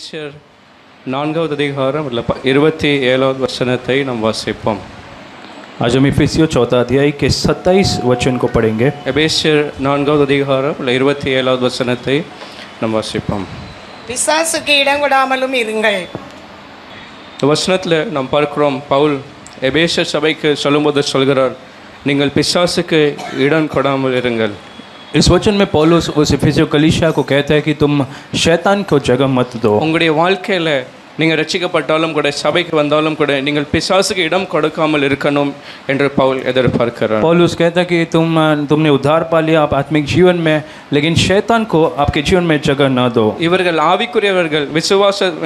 எபேசியர் 4வது அதிகாரம் 27வது வசனத்தை நாம் வாசிப்போம். आज हम इफिसियों 4 अध्याय के 27 वचन को पढ़ेंगे. எபேசியர் 4வது அதிகாரம் 27வது வசனத்தை நாம் வாசிப்போம். பிசாசுக்கு இடம் கொடாமலும் இருங்கள். இந்த வசனத்தில் நாம் பார்க்கிறோம், பவுல் எபேசியர் சபைக்கு சொல்லும்போது சொல்கிறார், நீங்கள் பிசாசுக்கு இடம் கொடாமல் இருங்கள். इस वचन में पौलुस उस इफिसियों कलीसिया को कहता है कि तुम शैतान को जगह मत दो. உங்களுடைய வாழ்க்கையில் நீங்கள் ரட்சிக்கப்பட்டாலும் கூட, சபைக்கு வந்தாலும் கூட, நீங்கள் பிசாசுக்கு இடம் கொடுக்காமல் இருக்கணும் என்று பவுல் எதிர்பார்க்கிறார். पौलुस कहता है कि तुमने उद्धार पा लिया आप आत्मिक जीवन में, लेकिन शैतान को आपके जीवन में जगह न दो. இவர்கள் ஆவிக்குரியவர்கள்,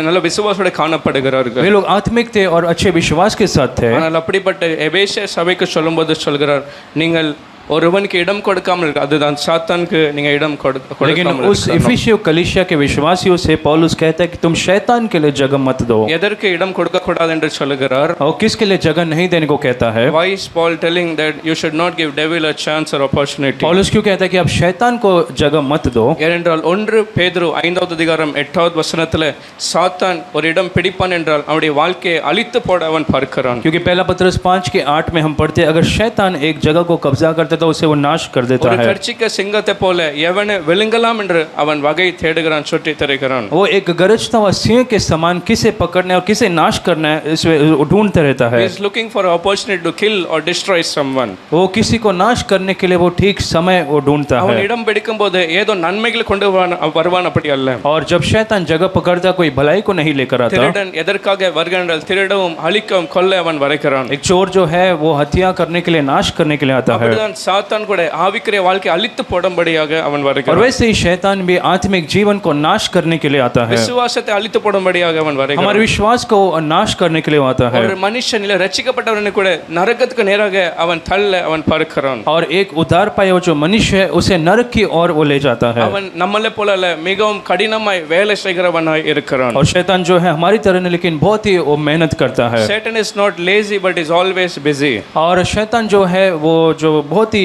நல்ல விசுவாசோட காணப்படுகிறார்கள். वे लोग आत्मिक थे और अच्छे विश्वास के साथ थे. ஆனால் அப்படிப்பட்ட எபேசிய சபைக்கு சொல்லும்போது சொல்கிறார், நீங்கள் ஒருவனுக்கு இடம் கொடுக்காமல் இருக்கு, அதுதான் சாத்தானுக்கு நீங்க இடம் கொடுக்க. लेकिन उस इफिसियों कलीसिया के विश्वासियों से पौलुस कहता है कि तुम शैतान के लिए जगह मत दो. எதற்கு இடம் கொடுக்க கூடாது என்று சொல்கிறார்? और किसके लिए जगह नहीं देने को कहता है? Why is Paul telling that you should not give devil a chance or opportunity? पौलुस क्यों कहता है कि आप शैतान को जगह मत दो? ஏனென்றால் 1 பேதுரு 5வது அதிகாரம் 8வது வசனத்தில் சாத்தான் ஒரு இடம் பிடிப்பான் என்றால் அவனுடைய வாழ்க்கையை அழித்து போட அவன் பார்க்கிறான். क्योंकि पहला पत्रस 5 के 8 में हम पढ़ते हैं, अगर शैतान एक जगह को कब्जा करता तो उसे वो नाश कर देता है. ஒரு கர்ச்சிக்க சிங்கத்தை போல எவனை விழுங்கலாம் என்று அவன் வகை தேடுகிறான், சுற்றி திரிகிறான். वो एक गरजता हुआ सिंह के समान किसे पकड़ना और किसे नाश करना है इसमें ढूंढता रहता है. He is looking for an opportunity to kill or destroy someone. वो किसी को नाश करने के लिए वो ठीक समय वो ढूंढता है. அவன் இடம் பிடிக்கும்போது ஏதோ நன்மைகளை கொண்டு வருவான், அப்படி அல்ல. और जब शैतान जगह पकड़ता कोई भलाई को नहीं लेकर आता. திருடன் எதற்காக வருகிறான்? திருடவும் அழிக்கவும் கொல்ல அவன் வரைக்கிறான். एक चोर जो है वो हत्या करने के लिए, नाश करने के लिए आता है. அப்படிதான் சாத்தான் கூட ஆவிக்குரிய வாழ்க்கை அழித்து போடும்படியாக அவன் और வரைகிறான். वैसे ही शैतान भी आत्मिक जीवन को नाश करने के लिए आता है. விசுவாசத்தை அழித்து போடும்படியாக அவன் வரைகிறான். हमारे विश्वास को नाश करने के लिए आता है. ஒரு மனுஷன் இல்ல ரட்சிக்கப்பட்டவனை கூட நரகத்துக்கு நேராக அவன் தள்ள அவன் பார்க்கிறான். और एक उद्धार पाया जो मनुष्य है उसे नरक की ओर वो ले जाता है. அவன் நம்மளை போல மிகவும் கடினமாய் வேலை செய்கிறவனாய் இருக்கிறான். और शैतान जो है हमारी तरह नहीं, लेकिन बहुत ही वो मेहनत करता है. Satan is not lazy but is always busy. और शैतान जो है वो जो बहुत ही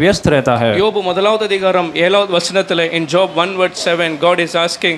व्यस्त रहता है. யோபு 1வது அதிகாரம் 7வது வசனத்தில் in Job 1:7 God is asking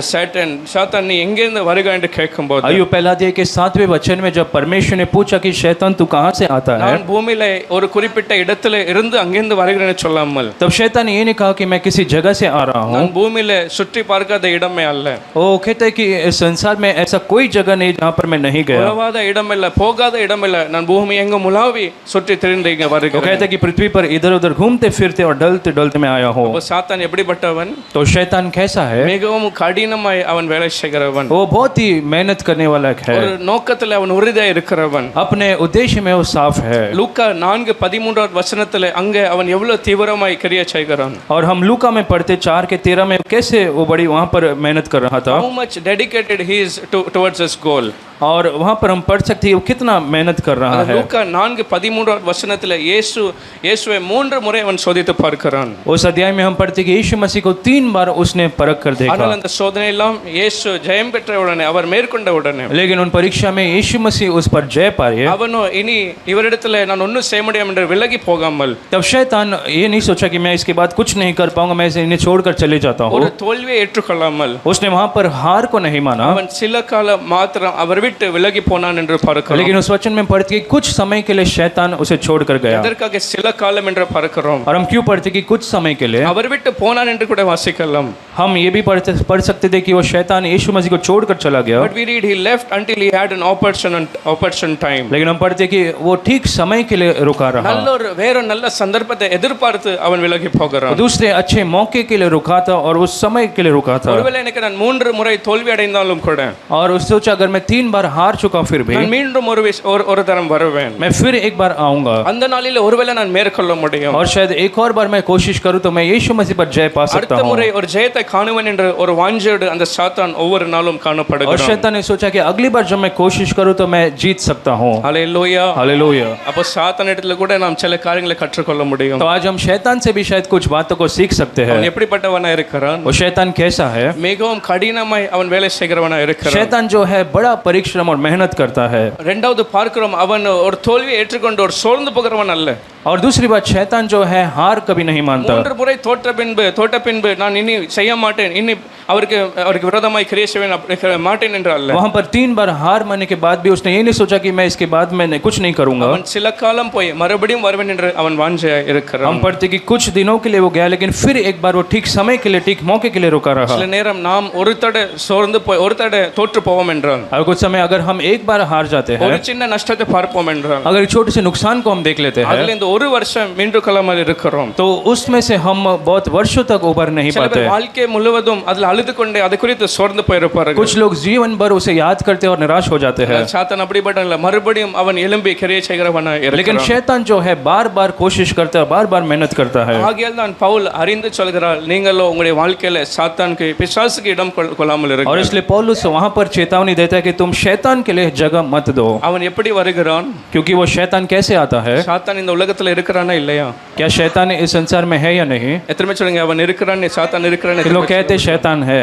Satan, சாத்தான் நீ எங்கிருந்து வருகிறாய் என்று கேட்கும்போது, अय्यूब पहला अध्याय के 7वें वचन में जब परमेश्वर ने पूछा कि शैतान तू कहां से आता है, நான் பூமியில ஒரு குறிப்பிட்ட இடத்துல இருந்து அங்கிருந்து வருகிறேன்னு சொல்லாமல், तब शैतान ये नहीं कहा कि मैं किसी जगह से आ रहा हूं. நான் பூமியில சுற்றி பார்க்காத இடமே அல்ல. वो कहता है कि इस संसार में ऐसा कोई जगह नहीं जहां पर मैं नहीं गया. உலவாத இடம் இல்ல, போகாத இடம் இல்ல, நான் பூமி எங்கும் உலாவி சுற்றி திரிந்து இங்க वो வருகிறேன். कहता है कि पृथ्वी पर इधर उधर घूमते फिरते और डलते डलते मैं आया हूं. அப்ப சாத்தான் எப்படிப்பட்டவன்? तो शैतान कैसा है? மிகவும் கடினமாய் அவன் வேலை செய்கிறவன். वो बहुत ही मेहनत करने वाला है. ஒரு நோக்கத்துல அவன் உறுதியா இருக்கிறவன். अपने उद्देश्य में वो साफ है. லூக்கா 4:13வது வசனத்துல அங்க அவன் எவ்வளவு தீவிரமாய் கிரியை செய்கிறான். और हम लूका में पढ़ते 4:13 में कैसे वो बड़ी वहां पर मेहनत कर रहा था. How much dedicated he is towards his goal. और वहां पर हम पढ़ सकते हैं वो कितना मेहनत कर रहा है. லூக்கா 4:13வது வசனத்துல இயேசுவை 3 முறை அவன் சோதித்து பார்க்கிறான். उस अध्याय में हम पढ़ते कि यीशु मसीह को 3 बार उसने परख कर देखा. ஆனால் அந்த சோதனை எல்லாம் இயேசு ஜெயம் பெற்ற உடனே, அவர் மேற்கொண்ட உடனே, लेकिन उन परीक्षा में यीशु मसीह उस पर जय पाए. அவனோ இனி இவரிடத்துல நான் ஒன்றும் செய்ய முடியாது என்று விலகி போகாமல், तब शैतान ये नहीं सोचा कि मैं इसके बाद कुछ नहीं कर पाऊंगा, मैं इन्हें छोड़कर चले जाता हूँ. ஒரு தோல்வியை ஏற்றுக்கொள்ளாமல் उसने वहां पर हार को नहीं माना. அவன் சில காலம் மாத்திரம் அவர் விட்டு விலகி போனான் என்று பார்க்கிறோம். लेकिन उस वचन में पढ़ते कि कुछ समय के लिए शैतान उसे छोड़कर गया. எதற்காக சில காலம் என்று பார்க்கிறோம்? और हम क्यों पढ़ते कि कुछ समय के लिए? அவர் விட்டு போனான் என்று கூட வாசிக்கலாம். हम ये भी पढ़ सकते थे कि वो शैतान यीशु मसीह को छोड़कर चला गया. But we read he left until he had an opportune time. लेकिन हम पढ़ते कि वो ठीक समय के लिए रुका रहा. வேற நல்ல சந்தர்ப்பத்தை எதிர்பார்த்து அவன் விலகி போகிறான். दूसरे अच्छे मौके के लिए रुका था और उस समय के लिए रुका था. ஒருவேளை எனக்கு நான் 3 முறை தோல்வி அடைந்தாலும் கூட, और उस सोचा अगर मैं 3 बार हार चुका फिर भी நான் மீண்டும் ஒரு தரம் வருவேன். मैं फिर एक बार आऊंगा. அந்த நாளிலே ஒருவேளை நான் மேற்கொள்ள முடியும். और शायद एक और बार मैं कोशिश करूं तो मैं यीशु मसीह पर जय पा सकता அடுத்த हूं. முறை ஒரு ஜெயத்தை காணுவேன் என்று ஒரு வாஞ்சையோடு அந்த சாத்தான் ஒவ்வொரு நாளும் और காணப்படுகிறான். शैतान ने सोचा कि अगली बार जब मैं कोशिश करूं तो मैं जीत सकता हूं. ஹல்லேலூயா. हालेलुया. அப்ப சாத்தான் இடத்துல கூட நாம் சில காரியங்களை கற்றுக்கொள்ள முடியும். तो आज हम शैतान से भी शायद कुछ बातों को सीख सकते हैं. அவன் எப்படிப்பட்டவனா இருக்கிறான்? वो शैतान कैसा है? மிகவும் கடினமாய் அவன் வேலை செய்கிறவனா இருக்கிறான். शैतान जो है बड़ा परीक्षा परिश्रम और मेहनत करता है। ரெண்டாவது பார்க்கிறோம் அவன் ஒரு தோல்வியை ஏற்றுக்கொண்டு ஒரு சோர்ந்து போகிறவன் அல்ல. और दूसरी बात, शैतान जो है हार कभी नहीं मानता। மூன்று முறை தோற்ற பின்பு நான் இனி செய்ய மாட்டேன், இனி அவருக்கு விரோதமாய் கிரியை செய்ய மாட்டேன் என்று அல்ல. वहाँ पर 3 बार हार मानने के बाद भी उसने ये नहीं सोचा कि मैं इसके बाद में कुछ नहीं करूंगा। அவன் சில காலம் போய் மறுபடியும் வருவேன் என்று அவன் வாஞ்சையா இருக்கிறான். हम पढ़ते कि कुछ दिनों के लिए वो गया, लेकिन फिर एक बार वो ठीक समय के लिए, ठीक मौके के लिए रुका रहा। சில நேரம் நாம் ஒரு தடவை சோர்ந்து போய் ஒரு தடவை தோற்று போவோம் என்றால், और कुछ समय अगर हम एक बार हार जाते हैं, ஒரு சின்ன நஷ்டத்தை பார்ப்போம் என்றால், अगर छोटे से नुकसान को हम देख लेते हैं, அதுல இந்த ஒரு வருஷம் மீண்டு கொள்ளாமல் இருக்கிறோம். तो उसमें से हम बहुत वर्षों तक उबर नहीं சில पाते। பேர் வாழ்க்கை முழுவதும் அதுல அழுது கொண்டே அது குறித்து சோர்ந்து போயிருப்பார்கள். कुछ लोग जीवन भर उसे याद करते और निराश हो जाते हैं। சாத்தான் அப்படிப்பட்ட இல்ல, மறுபடியும் அவன் எழும்பி கிரியை செய்கிறவனாய் लेकिन இருக்கிறான். शैतान जो है बार बार कोशिश करता है, बार बार मेहनत करता है। ஆகையால் தான் பவுல் அறிந்து சொல்கிறார், நீங்களோ உங்களுடைய வாழ்க்கையில சாத்தானுக்கு பிசாசுக்கு இடம் கொள்ளாமல் और இருங்கள். इसलिए पौलुस वहां पर चेतावनी देता है कि तुम शैतान के लिए जगह मत दो। அவன் எப்படி வருகிறான்? क्योंकि वो शैतान कैसे आता है? சாத்தான் இந்த உலகத்துல இருக்கிறானா இல்லையா? क्या शैतान इस संसार में है या नहीं? எத்தனை பேர் சொல்லுங்க அவன் இருக்கிறான், சாத்தான் இருக்கிறான்? कि लोग कहते शैतान है,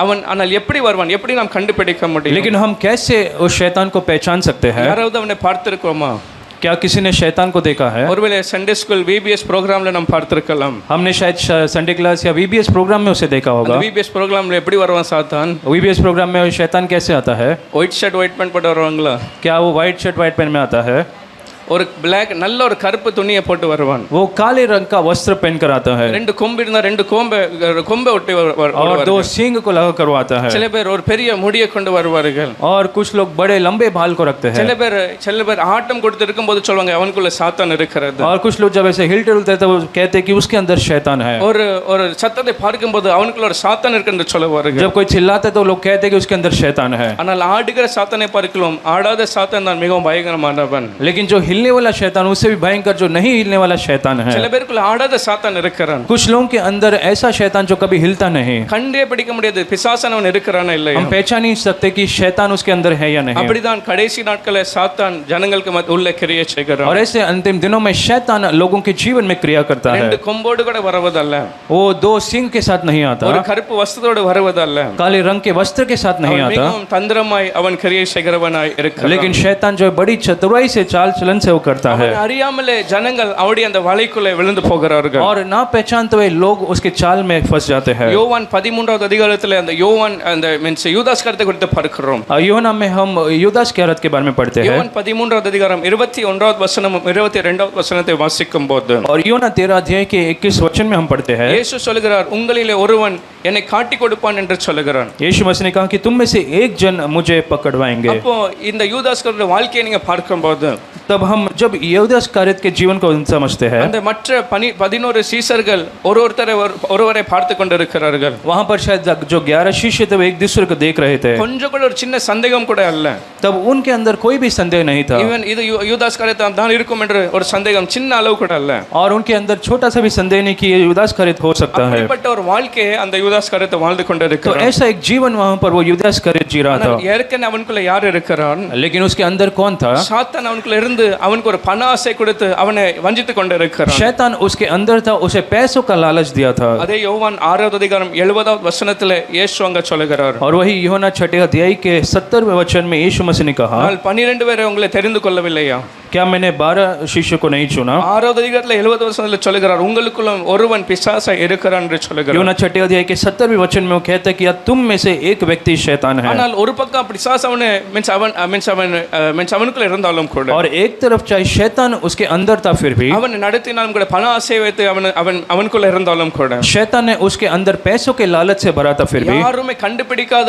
அவன் ஆனால் எப்படி வருவான்? எப்படி நாம் கண்டுபிடிக்க முடியும்? लेकिन हम कैसे उस शैतान को पहचान सकते हैं? யாராவது அவனை பார்த்திருக்கோமா? क्या किसी ने शैतान को देखा है? ஒருவேளை சண்டே ஸ்கூல் விபிஎஸ் ப்ரோக்ராம்ல நாம் பார்த்திருக்கலாம். हमने शायद संडे क्लास या वीबीएस प्रोग्राम में उसे देखा होगा। விபிஎஸ் ப்ரோக்ராம்ல எப்படி வருவான் சாத்தான்? वीबीएस प्रोग्राम में शैतान कैसे आता है? ஒயிட் ஷர்ட் ஒயிட் பேண்ட் போட்டு வருவாங்களா? क्या वो वाइट शर्ट वाइट पैंट में आता है? ஒரு பிளாக் நல்ல ஒரு கருப்பு துணியை போட்டு வருவான். वो काले रंग का वस्त्र पहन कर आता है ரெண்டு கொம்பு இருந்தா ரெண்டு கொம்பை ஒட்டி और 2 सींग को लगा कर वो आता है। சில பேர் ஒரு பெரிய முடியை கொண்டு வருவார்கள். और कुछ लोग बड़े लंबे बाल को रखते हैं। சில பேர் ஆட்டம் கொடுத்து இருக்கும்போது சொல்லுவாங்க அவனுக்குள்ள சாத்தான் இருக்கிறது. और कुछ लोग जब ऐसे हिलते डुलते तो वो कहते हैं कि उसके अंदर शैतान है। ஒரு சத்தத்தை பார்க்கும்போது அவனுக்குள்ள ஒரு சாத்தான் இருக்கு என்று சொல்லுவார்கள். जब कोई चिल्लाता है तो लोग कहते हैं कि उसके अंदर शैतान है। ஆனால் ஆடுகிற சாத்தானை பார்க்கலாம் ஆடாத சாத்தான் தான் மிகவும் பயங்கரமானவன். लेकिन जो हिलने वाला शैतान उससे भी भयंकर जो नहीं हिलने वाला शैतान है। சில பேருக்குள்ள ஆடாத சாத்தான் இருக்கிறான். कुछ लोगों के अंदर ऐसा शैतान जो कभी हिलता नहीं। கண்டே பிடிக்க முடியாது பிசாசானவன் இருக்கிறானா இல்லையா? हम पहचान नहीं सकते कि शैतान उसके अंदर है या नहीं। அப்படிதான் கடைசி நாட்களில் சாத்தான் ஜனங்களுக்கு உள்ள கிரியை செய்கிறான். और ऐसे अंतिम दिनों में शैतान लोगों के जीवन में क्रिया करता है। ரெண்டு கொம்போடு கூட வருவதல்ல, वो 2 सींग के साथ नहीं आता, ஒரு கருப்பு வஸ்திரத்தோடு வருவதல்ல, काले रंग के वस्त्र के साथ नहीं आता। மிகவும் தந்திரமாய் அவன் கிரியை செய்கிறவனாய் இருக்கிறான். लेकिन शैतान जो है बड़ी चतुराई से चाल चलन से वो करता है। அறியாமலே ஜனங்கள் அவருடைய அந்த வலைக்குள்ளே விழுந்து போகிறார்கள். और ना पहचानते हुए लोग उसके चाल में फंस जाते हैं। யோவான் 13வது அதிகாரத்தில் அந்த யோவான் அந்த மீன்ஸ் யூதாஸ் கருத்தை குறித்து பார்க்கிறோம். यूहन्ना में हम यूदास की औरत के बारे में पढ़ते हैं। யோவான் 13வது அதிகாரம் 21வது வசனம் 22வது வசனத்தை வாசிக்கும் போது और यूहन्ना 13 अध्याय के 21 वचन में हम पढ़ते हैं, இயேசு சொல்கிறார் உங்களிலே ஒருவன் என்னை காட்டி கொடுப்பான் என்று சொல்கிறான். यीशु मसीह ने कहा कि तुम में से एक जन मुझे पकड़वाएंगे। அப்போ இந்த யூதாஸ் கருடைய வாழ்க்கையை நீங்க பார்க்கும்போது तब हम जब यूदास कारियत के जीवन को समझते हैं, அந்த மற்ற 11 சீசர்கள் ஒருவரை பார்த்து கொண்டிருக்கிறார்கள். वहां पर शायद जो 11 शिष्य थे वो एक दूसरे को देख रहे थे। கொஞ்சம் கூட ஒரு சின்ன சந்தேகம் கூட அல்ல. तब उनके अंदर कोई भी संदेह नहीं था। ஈவன் இது யூதாஸ் காரியத்தை தான் இருக்கும் என்ற ஒரு சந்தேகம் சின்ன அளவு கூட அல்ல. और उनके अंदर छोटा सा भी संदेह नहीं कि ये यूदास कारियत हो सकता है। அப்படிப்பட்ட ஒரு வாழ்க்கையை அந்த யூதாஸ் காரியத்தை வாழ்ந்து तो கொண்டிருக்கிறார். ऐसा एक जीवन वहां पर वो यूदास कारियत जी रहा था। ஏற்கனவே அவனுக்குள்ள யார் இருக்கிறான்? लेकिन उसके अंदर कौन था? சாத்தான் அவனுக்குள்ள இருந்து அவனுக்கு ஒரு பண ஆசை கொடுத்து அவனை வஞ்சித்து கொண்டிருக்கிறான். शैतान उसके अंदर था, उसे पैसों का लालच दिया था। அதே யோவான் 6வது அதிகாரம் 70வது வசனத்திலே இயேசு அங்க சொல்கிறார். और वही यूहन्ना 6 अध्याय के 70वें वचन में यीशु मसीह ने कहा, ஆனால் 12 பேரை உங்களை தெரிந்து கொள்ளவில்லையா? क्या मैंने 12 शिष्य को नहीं चुना? 6வது அதிகாரத்தில் 70வது வசனத்தில் சொல்கிறார் உங்களுக்குள்ள ஒருவன் பிசாசா இருக்கிறான் என்று சொல்கிறார். यूहन्ना 6 अध्याय के 70वें वचन में वो कहता है कि तुम में से एक व्यक्ति शैतान है। ஆனால் ஒரு பக்கம் பிசாசு அவனுக்குள்ள இருந்தாலும் கூட और एक तरफ चाहे शैतान उसके अंदर था फिर भी, அவன் நடத்தினாலும் கூட பண ஆசை வைத்து அவனுக்குள்ள இருந்தாலும் கூட शैतान ने उसके अंदर पैसों के लालच से भरा था फिर भी, யாருமே கண்டுபிடிக்காத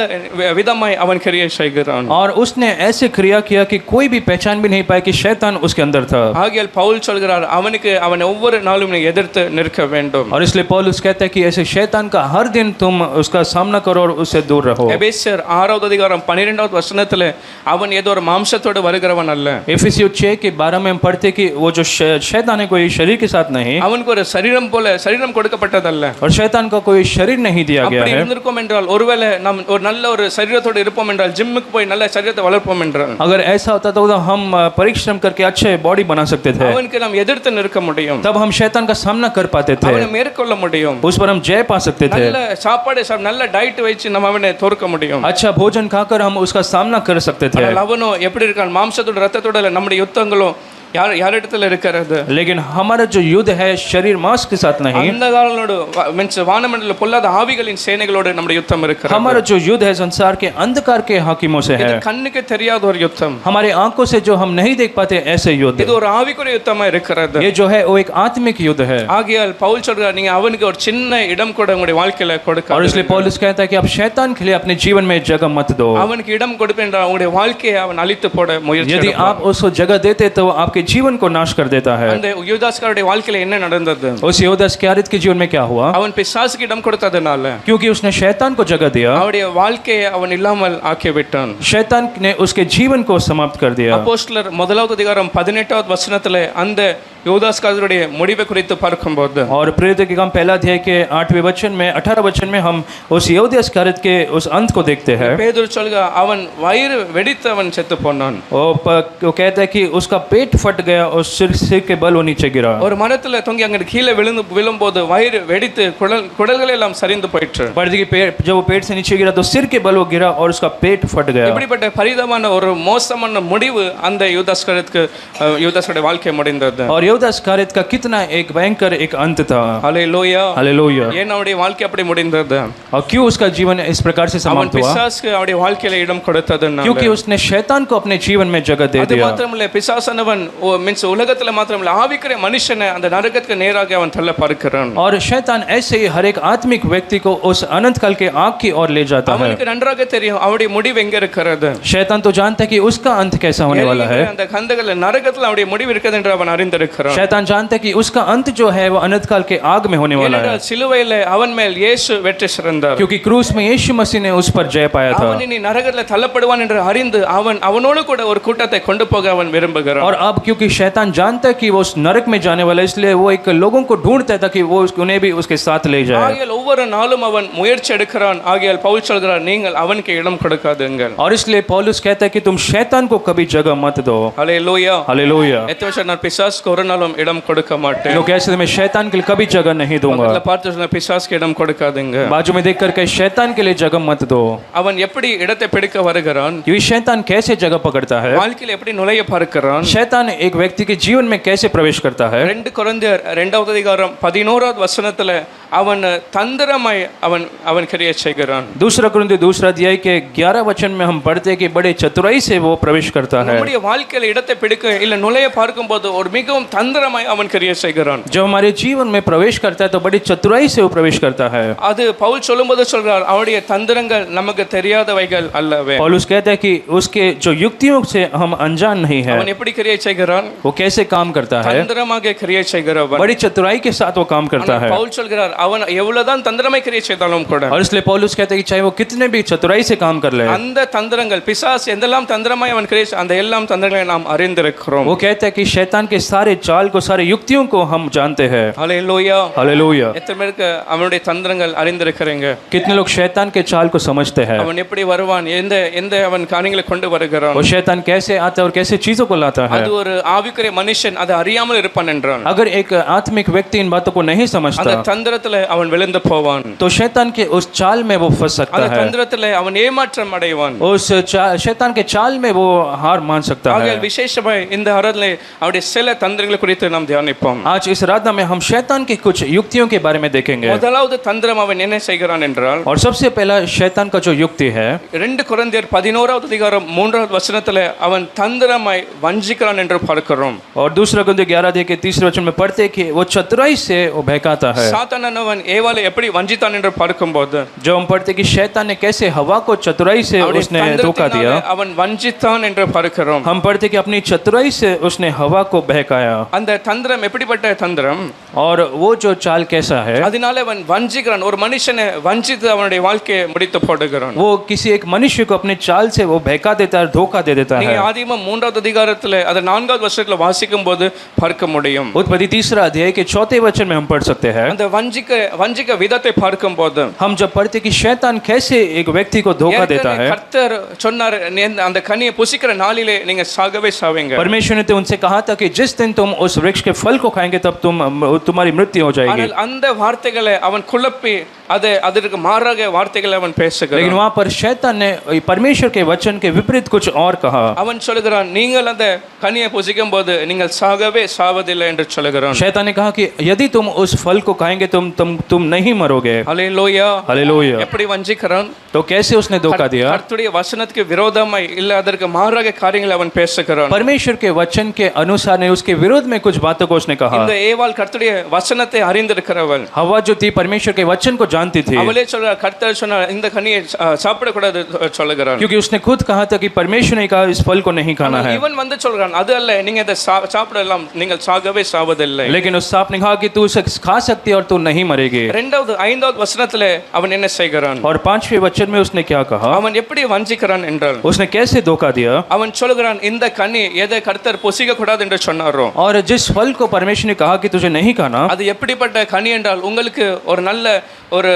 விதமாய் அவன் கிரியை செய்கிறான். और उसने ऐसे क्रिया किया कि कोई भी पहचान भी नहीं पाया कि शैतान उसके अंदर था। ஆகையால் பவுல் சொல்கிறார் அவனுக்கு அவன் ஒவ்வொரு நாளும் நீ எதிர்த்து நிற்க வேண்டும். और इसलिए पौलुस कहता है कि ऐसे शैतान का हर दिन तुम उसका सामना करो और उससे दूर रहो। எபேசியர் 6வது அதிகாரம் 12வது வசனத்திலே அவன் ஏதோ ஒரு மாம்சத்தோடு வருகிறவன் அல்ல. एफिसियों 6 के 12 में हम पढ़ते कि वो जो शैतान है कोई शरीर के साथ नहीं, அவனுக்கு ஒரு சரீரம் கொடுக்கப்பட்டதல்ல. और शैतान का कोई शरीर नहीं दिया गया அப்படி है। இருந்திருக்கும் என்றால் ஒருவேளை நாம் ஒரு நல்ல ஒரு சரீரத்தோடு இருப்போம் என்றால் ஜிம்முக்கு போய் நல்ல சரீரத்தை வளர்ப்போம் என்றால், अगर ऐसा होता तो हम परिश्रम करके अच्छे बॉडी बना सकते थे, அவனுக்கு நாம் எதிர்த்து நிற்க முடியும், तब हम शैतान का सामना कर पाते थे, அவனை மேற்கொள்ள முடியும், उस पर हम जय पा सकते थे। நல்ல சாப்பாடு நல்ல டயட் வச்சு நம்ம அவனை தோற்க முடியும்। अच्छा भोजन खाकर हम उसका सामना कर सकते थे। ஆனால் அவனோ எப்படி இருக்கான்? மாம்சத்தோட ரத்தத்தோட இல்ல, நம்முடைய யுத்தங்களும் யார் இடத்துல இருக்கிறது? लेकिन हमारा जो युद्ध है शरीर मांस के साथ नहीं, அந்த காலங்களோடு மீன்ஸ் வானமண்டல பொல்லாத ஆவிகளின் சேனைகளோடு நம்முடைய யுத்தம் இருக்கிறது। हमारा जो युद्ध है संसार के अंधकार के हाकिमों से है, இது கண்ணுக்கு தெரியாத ஒரு யுத்தம், हमारे आंखों से जो हम नहीं देख पाते ऐसे युद्ध, இது ஒரு ஆவிக்குரிய யுத்தமா இருக்கிறது। ये जो है वो एक आत्मिक युद्ध है। ஆகையால் பவுல் சொல்றார், நீங்க அவனுக்கு ஒரு சின்ன இடம் கூட உங்களுடைய வாழ்க்கையில கொடுக்க, और इसलिए पौलुस कहता है कि आप शैतान के लिए अपने जीवन में जगह मत दो। அவனுக்கு இடம் கொடுப்பேன் என்றால் உங்களுடைய வாழ்க்கையை அவன் அழித்து போட முயற்சி यदि எடுப்பான்। आप उसको जगह देते तो वो आपके जीवन को नाश कर देता है। அந்த யூதாஸ்காருடைய வாழ்க்கையில என்ன நடந்தது? उस यूदा इस्करियोत के जीवन में क्या हुआ? அவன் பிசாசுக்கு இடம் கொடுத்ததனால, क्योंकि उसने शैतान को जगह दिया, அவருடைய வாழ்க்கையை அவன் இல்லாமல் ஆக்கி விட்டான்। शैतान ने उसके जीवन को समाप्त कर दिया। அப்போஸ்தலர் முதலாவது அதிகாரம் 18வது வசனத்திலே அந்த யூதாஸ்காருடைய முடிவை குறித்து பார்க்கும்போது, और प्रेरितों के काम पहला अध्याय के 8वें वचन में 18 वचन में हम उस यहूदा इस्करियोत के उस अंत को देखते हैं। பேதுரு சொல்லுங்க, அவன் வயிறு வெடித்து அவன் செத்து போனான்। वो कहता है कि उसका पेट फट गया और सिर के बल वो नीचे गिरा। ஒரு மரத்துல தொங்கி அங்க கீழே விழும்போது வயிறு வெடித்து குடல்கள் எல்லாம் சரிந்து போயிற்று। पर्दे की जब वो पेट से नीचे गिरा तो सिर के बल वो गिरा और उसका पेट फट गया। இப்படிப்பட்ட பரிதாபமான ஒரு மோசமான முடிவு அந்த யூதாஸ்காருடைய வாழ்க்கை முடிந்தது। और यहूदा इस्करियोत का कितना एक भयंकर एक अंत था। ஹல்லேலூயா, हालेलूया। ஏன் அவருடைய வாழ்க்கை அப்படி முடிந்தது? और क्यों उसका जीवन इस प्रकार से அவன் समाप्त हुआ? பிசாசுக்கு அவருடைய வாழ்க்கையில இடம் கொடுத்ததுனால। क्योंकि उसने शैतान को अपने जीवन में जगह दे அது दिया। மாத்திரமல்ல, பிசாசானவன் மீன்ஸ் உலகத்துல மாத்திரமல்ல ஆவிக்குரிய மனுஷனை அந்த நரகத்துக்கு நேராக அவன் தள்ள பார்க்கிறான்। और शैतान ऐसे ही हर एक आत्मिक व्यक्ति को उस अनंत काल के आग की ओर ले जाता है। அவனுக்கு நன்றாக தெரியும் அவருடைய முடிவு எங்க இருக்கிறது। शैतान तो जानता है कि उसका अंत कैसा होने वाला है। அந்த கந்தகல நரகத்துல அவருடைய முடிவு இருக்கிறது என்று அவன் அறிந்திருக்கிறான்। शैतान जानता है कि उसका अंत जो है वो अनंत काल के आग में होने वाला है, ஏனென்றால் சிலுவையில அவன் மேல் இயேசு வெற்றி சிறந்தார்। क्योंकि क्रूस में यीशु मसीह ने उस पर जय पाया था। அவன் இனி நரகத்துல தள்ளப்படுவான் என்று அறிந்து அவனோடு கூட ஒரு கூட்டத்தை கொண்டு போக அவன் விரும்புகிறான்। और अब क्योंकि शैतान जानता है कि वो उस नरक में जाने वाला है, इसलिए वो एक लोगों को ढूंढता है ताकि वो उन्हें भी उसके साथ ले जाए। ஆகையால் ஒவ்வொரு நாளும் அவன் முயற்சி எடுக்கிறான்। ஆகையால் பவுல் சொல்கிறார், நீங்கள் அவனுக்கு இடம் கொடுக்காதீர்கள்। और इसलिए पौलुस कहता है कि तुम शैतान को कभी जगह मत दो। ஹல்லேலூயா, हालेलूया। எத்தனை வருஷம் நான் பிசாசுக்கு ஒரு நாளும் இடம் கொடுக்க மாட்டேன்। लोग कहते हैं मैं शैतान के लिए कभी जगह नहीं दूंगा। பக்கத்துல பார்த்து சொன்ன பிசாசுக்கு இடம் கொடுக்காதீங்க। बाजू में देखकर कहे शैतान के लिए जगह मत दो। அவன் எப்படி இடத்தை பிடிக்க வருகிறான்? ये शैतान कैसे जगह पकड़ता है? வாழ்க்கையில எப்படி நுழைய பார்க்கிறான்? शैतान एक व्यक्ति के जीवन में कैसे प्रवेश करता है? 2 கொரிந்தியர் 2வது அதிகாரம் 11வது வசனத்துல அவன் தந்திரமாய் அவன் கிரியை செய்கிறான்। दूसरा कुरिन्थियों दूसरा अध्याय के 11 वचन में हम पढ़ते हैं कि बड़े चतुराई से वो प्रवेश करता है। நம்முடைய வாழ்க்கையில இடத்தை பிடிக்க இல்ல நுழைய பார்க்கும்போது ஒரு மிகவும் தந்திரமாய் அவன் கிரியை செய்கிறான்। जब हमारे जीवन में प्रवेश करता है तो बड़ी चतुराई से वो प्रवेश करता है। அது பவுல் சொல்லும்போது சொல்றார், அவருடைய தந்திரங்கள் நமக்கு தெரியாதவைகள் அல்லவே। पौलुस कहता है कि उसके जो युक्तियों से हम अनजान नहीं है। அவன் எப்படி கிரியை செய்கிறான்? वो कैसे काम करता है? தந்திரமாக கிரியை செய்கிறவன்। बड़ी चतुराई के साथ वो काम करता है। பவுல் சொல்கிறார், அவன் எவ்வளவுதான் தந்திரமாய் கிரியை செய்தாலும் கூட और इसलिए पौलुस कहता है कि चाहे वो कितने भी चतुराई से काम कर ले, அந்த தந்திரங்கள் பிசாசு எந்தெல்லாம் தந்திரமாய் அவன் கிரியை அந்த எல்லாம் தந்திரங்களை நாம் அறிந்திருக்கிறோம்। वो कहता है कि शैतान के सारे चाल को सारे युक्तियों को हम जानते हैं। ஹல்லேலூயா, हालेलूया। எத்தனை பேருக்கு அவனுடைய தந்திரங்கள் அறிந்திருக்கிறீங்க? कितने लोग शैतान के चाल को समझते हैं? அவன் எப்படி வருவான், எந்த அவன் காரியங்களை கொண்டு வருகிறான்? वो शैतान कैसे आता है और कैसे चीजों को लाता है? அது ஒரு ஆவிக்குரிய மனுஷன் அதை அறியாமல் இருப்பான் என்றான்। अगर एक आत्मिक व्यक्ति इन बातों को नहीं समझता அந்த தந்திரத்துல அவன் விழுந்து போவான்। तो शैतान के उस चाल में वो फंस सकता அந்த है। தந்திரத்துல அவன் ஏமாற்றம் அடைவான்। उस शैतान के चाल में वो हार मान सकता है। ஆகையால் விசேஷமாய் இந்த ஆராதனை அவருடைய சில தந்திரங்களை குறித்து நாம் தியானிப்போம்। आज इस आराधना में हम शैतान की कुछ युक्तियों के बारे में देखेंगे। முதலாவது தந்திரம் அவன் என்ன செய்கிறான் என்றால், और सबसे पहला शैतान का जो युक्ति है, 2 கொரிந்தியர் 11வது அதிகாரம் 3வது வசனத்துல அவன் தந்திரமாய் வஞ்சிக்கிறான் என்று பார்க்கிறோம்। और दूसरा कुरिन्थियों 11 अध्याय के 3 वचन में पढ़ते हैं कि वो चतुराई से वो बहकाता है। சாத்தானவன் ஏவாளை எப்படி வஞ்சித்தான் என்று பார்க்கும்போது जो हम पढ़ते हैं कि शैतान ने कैसे हवा को चतुराई से उसने धोखा दिया, அவன் வஞ்சித்தான் என்று பார்க்கிறோம்। हम पढ़ते हैं कि अपनी चतुराई से उसने हवा को बहकाया। அந்த தந்திரம் எப்படிப்பட்ட தந்திரம்? और वो जो चाल कैसा है, அதனால அவன் வஞ்சிக்கிறான், ஒரு மனுஷனை வஞ்சித்து அவனுடைய வாழ்க்கையை முடித்து போடுகிறான்। वो किसी एक मनुष्य को अपने चाल से वो बहका देता है, धोखा दे देता நீங்க है। ஆதியாகமம் 3வது அதிகாரத்துல அது 4வது 4வது வசனத்துல வாசிக்கும் போது பார்க்க முடியும். उत्पत्ति 3 अध्याय के 4 वचन में हम पढ़ सकते हैं। அந்த வஞ்சிக்க விதத்தை பார்க்கும் போது हम जब पढ़ते कि शैतान कैसे एक व्यक्ति को धोखा देता है। கர்த்தர் சொன்னார், அந்த கனியை புசிக்கிற நாளிலே நீங்க சாகவே சாவீங்க. परमेश्वर ने तो उनसे कहा था कि जिस दिन तुम उस वृक्ष के फल को खाएंगे तब तुम्हारी मृत्यु हो जाएगी। ஆனால் அந்த வார்த்தைகளை அவன் குழப்பி அதற்கு மாறாக வார்த்தைகளை அவன் பேசுகிறான். लेकिन वहां पर शैतान ने परमेश्वर के वचन के विपरीत कुछ और कहा। அவன் சொல்கிறான், நீங்கள் அந்த கனியை புசிக்கும் போது நீங்கள் சாகவே சாவதில்லை என்று சொல்கிறான். शैतान ने कहा कि यदि तुम उस फल को खाएंगे तुम नहीं मरोगे। Hallelujah hallelujah. எப்படி வஞ்சிக்கிறான்? तो कैसे उसने धोखा दिया? கர்த்தருடைய வசனத்துக்கு விரோதமாய் இல்ல அதற்கு மாறாக காரியங்களை அவன் பேசுகிறான். परमेश्वर के वचन के अनुसार नहीं, उसके विरोध में कुछ बातों को उसने कहा। இந்த ஏவாள் கர்த்தருடைய வசனத்தை அறிந்திருக்கிறவள். हवा जो थी परमेश्वर के वचन को जानती थी, அவளே சொல்றாள், கர்த்தர் சொன்னார் இந்த கனியை சாப்பிட கூடாது சொல்லுகிறான். क्योंकि उसने खुद कहा था कि परमेश्वर ने कहा इस फल को नहीं खाना है। இவன் வந்து சொல்றான், அது அல்ல, நீங்க இதை சாப்பிடலாம், நீங்கள் சாகவே சாவதில்லை. लेकिन उस सांप ने कहा कि तू इसे खा सकती है और तू नहीं मरेगी। 5வது வசனத்திலே அவன் என்ன செய்கிறான்? और 5वें वचन में उसने क्या कहा? அவன் எப்படி வஞ்சிக்கிறான் என்றால், उसने कैसे धोखा दिया? அவன் சொல்கிறான், இந்த கனி எதை கர்த்தர் புசிக்க கூடாது என்று சொன்னாரோ, और जिस फल को परमेश्वर ने कहा कि तुझे नहीं खाना, அது எப்படிப்பட்ட கனி என்றால் உங்களுக்கு ஒரு நல்ல ஒரு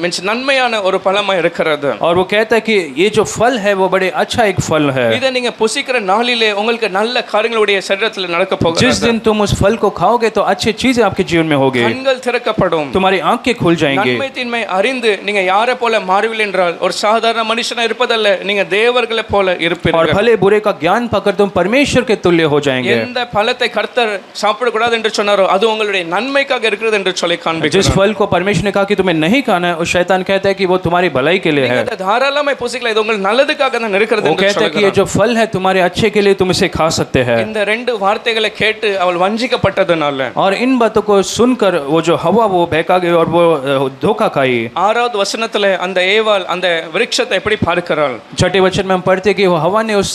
மீன்ஸ் நன்மையான ஒரு பழமா இருக்கிறது. और वो कहता है कि ये जो फल है वो बड़े अच्छा एक फल है। இதை நீங்க புசிக்கிற நாளிலே உங்களுக்கு நல்ல காரியங்களுடைய சரீரத்தில் நடக்க போகிறது. जिस दिन तुम उस फल को खाओगे तो अच्छी चीजें आपके जीवन में होगी, கண்கள் திறக்கப்படும், तुम्हारी आंखें खुल जाएंगी। நன்மை தீன்மை அறிந்து நீங்க யாரை போல மாறுவீர்கள் என்றால் ஒரு சாதாரண மனுஷனா இருப்பதல்ல, நீங்க தேவர்களை போல और இருப்பீர்கள். भले बुरे का ज्ञान पाकर तुम परमेश्वर के तुल्य हो जाएंगे। எந்த பழத்தை கர்த்தர் சாப்பிடக்கூடாது என்று சொன்னாரோ அது உங்களுடைய நன்மைக்காக இருக்கிறது என்று சொல்லி जिस காண்பிக்கிறார். फल को परमेश्वर ने कहा कि तुम्हें नहीं खाना है, और शैतान कहता है कि वो तुम्हारी भलाई के लिए है। நீங்க தாராளமாய் புசிக்கலாம், இது உங்களுக்கு நல்லதுக்காக தான் இருக்கிறது वो என்று कहता है कि ये சொல்கிறார். जो फल है तुम्हारे अच्छे के लिए, तुम इसे खा सकते हैं। இந்த 2 வார்த்தைகளை கேட்டு அவள் வஞ்சிக்கப்பட்டதனால और इन बातों को सुनकर वो जो हवा वो बहका गई और वो धोखा खाई। 6வது வசனத்திலே அந்த ஏவாள் அந்த விருட்சத்தை எப்படி பார்க்கிறாள்? 6वें वचन में हम पढ़ते हैं कि वो हवा ने उस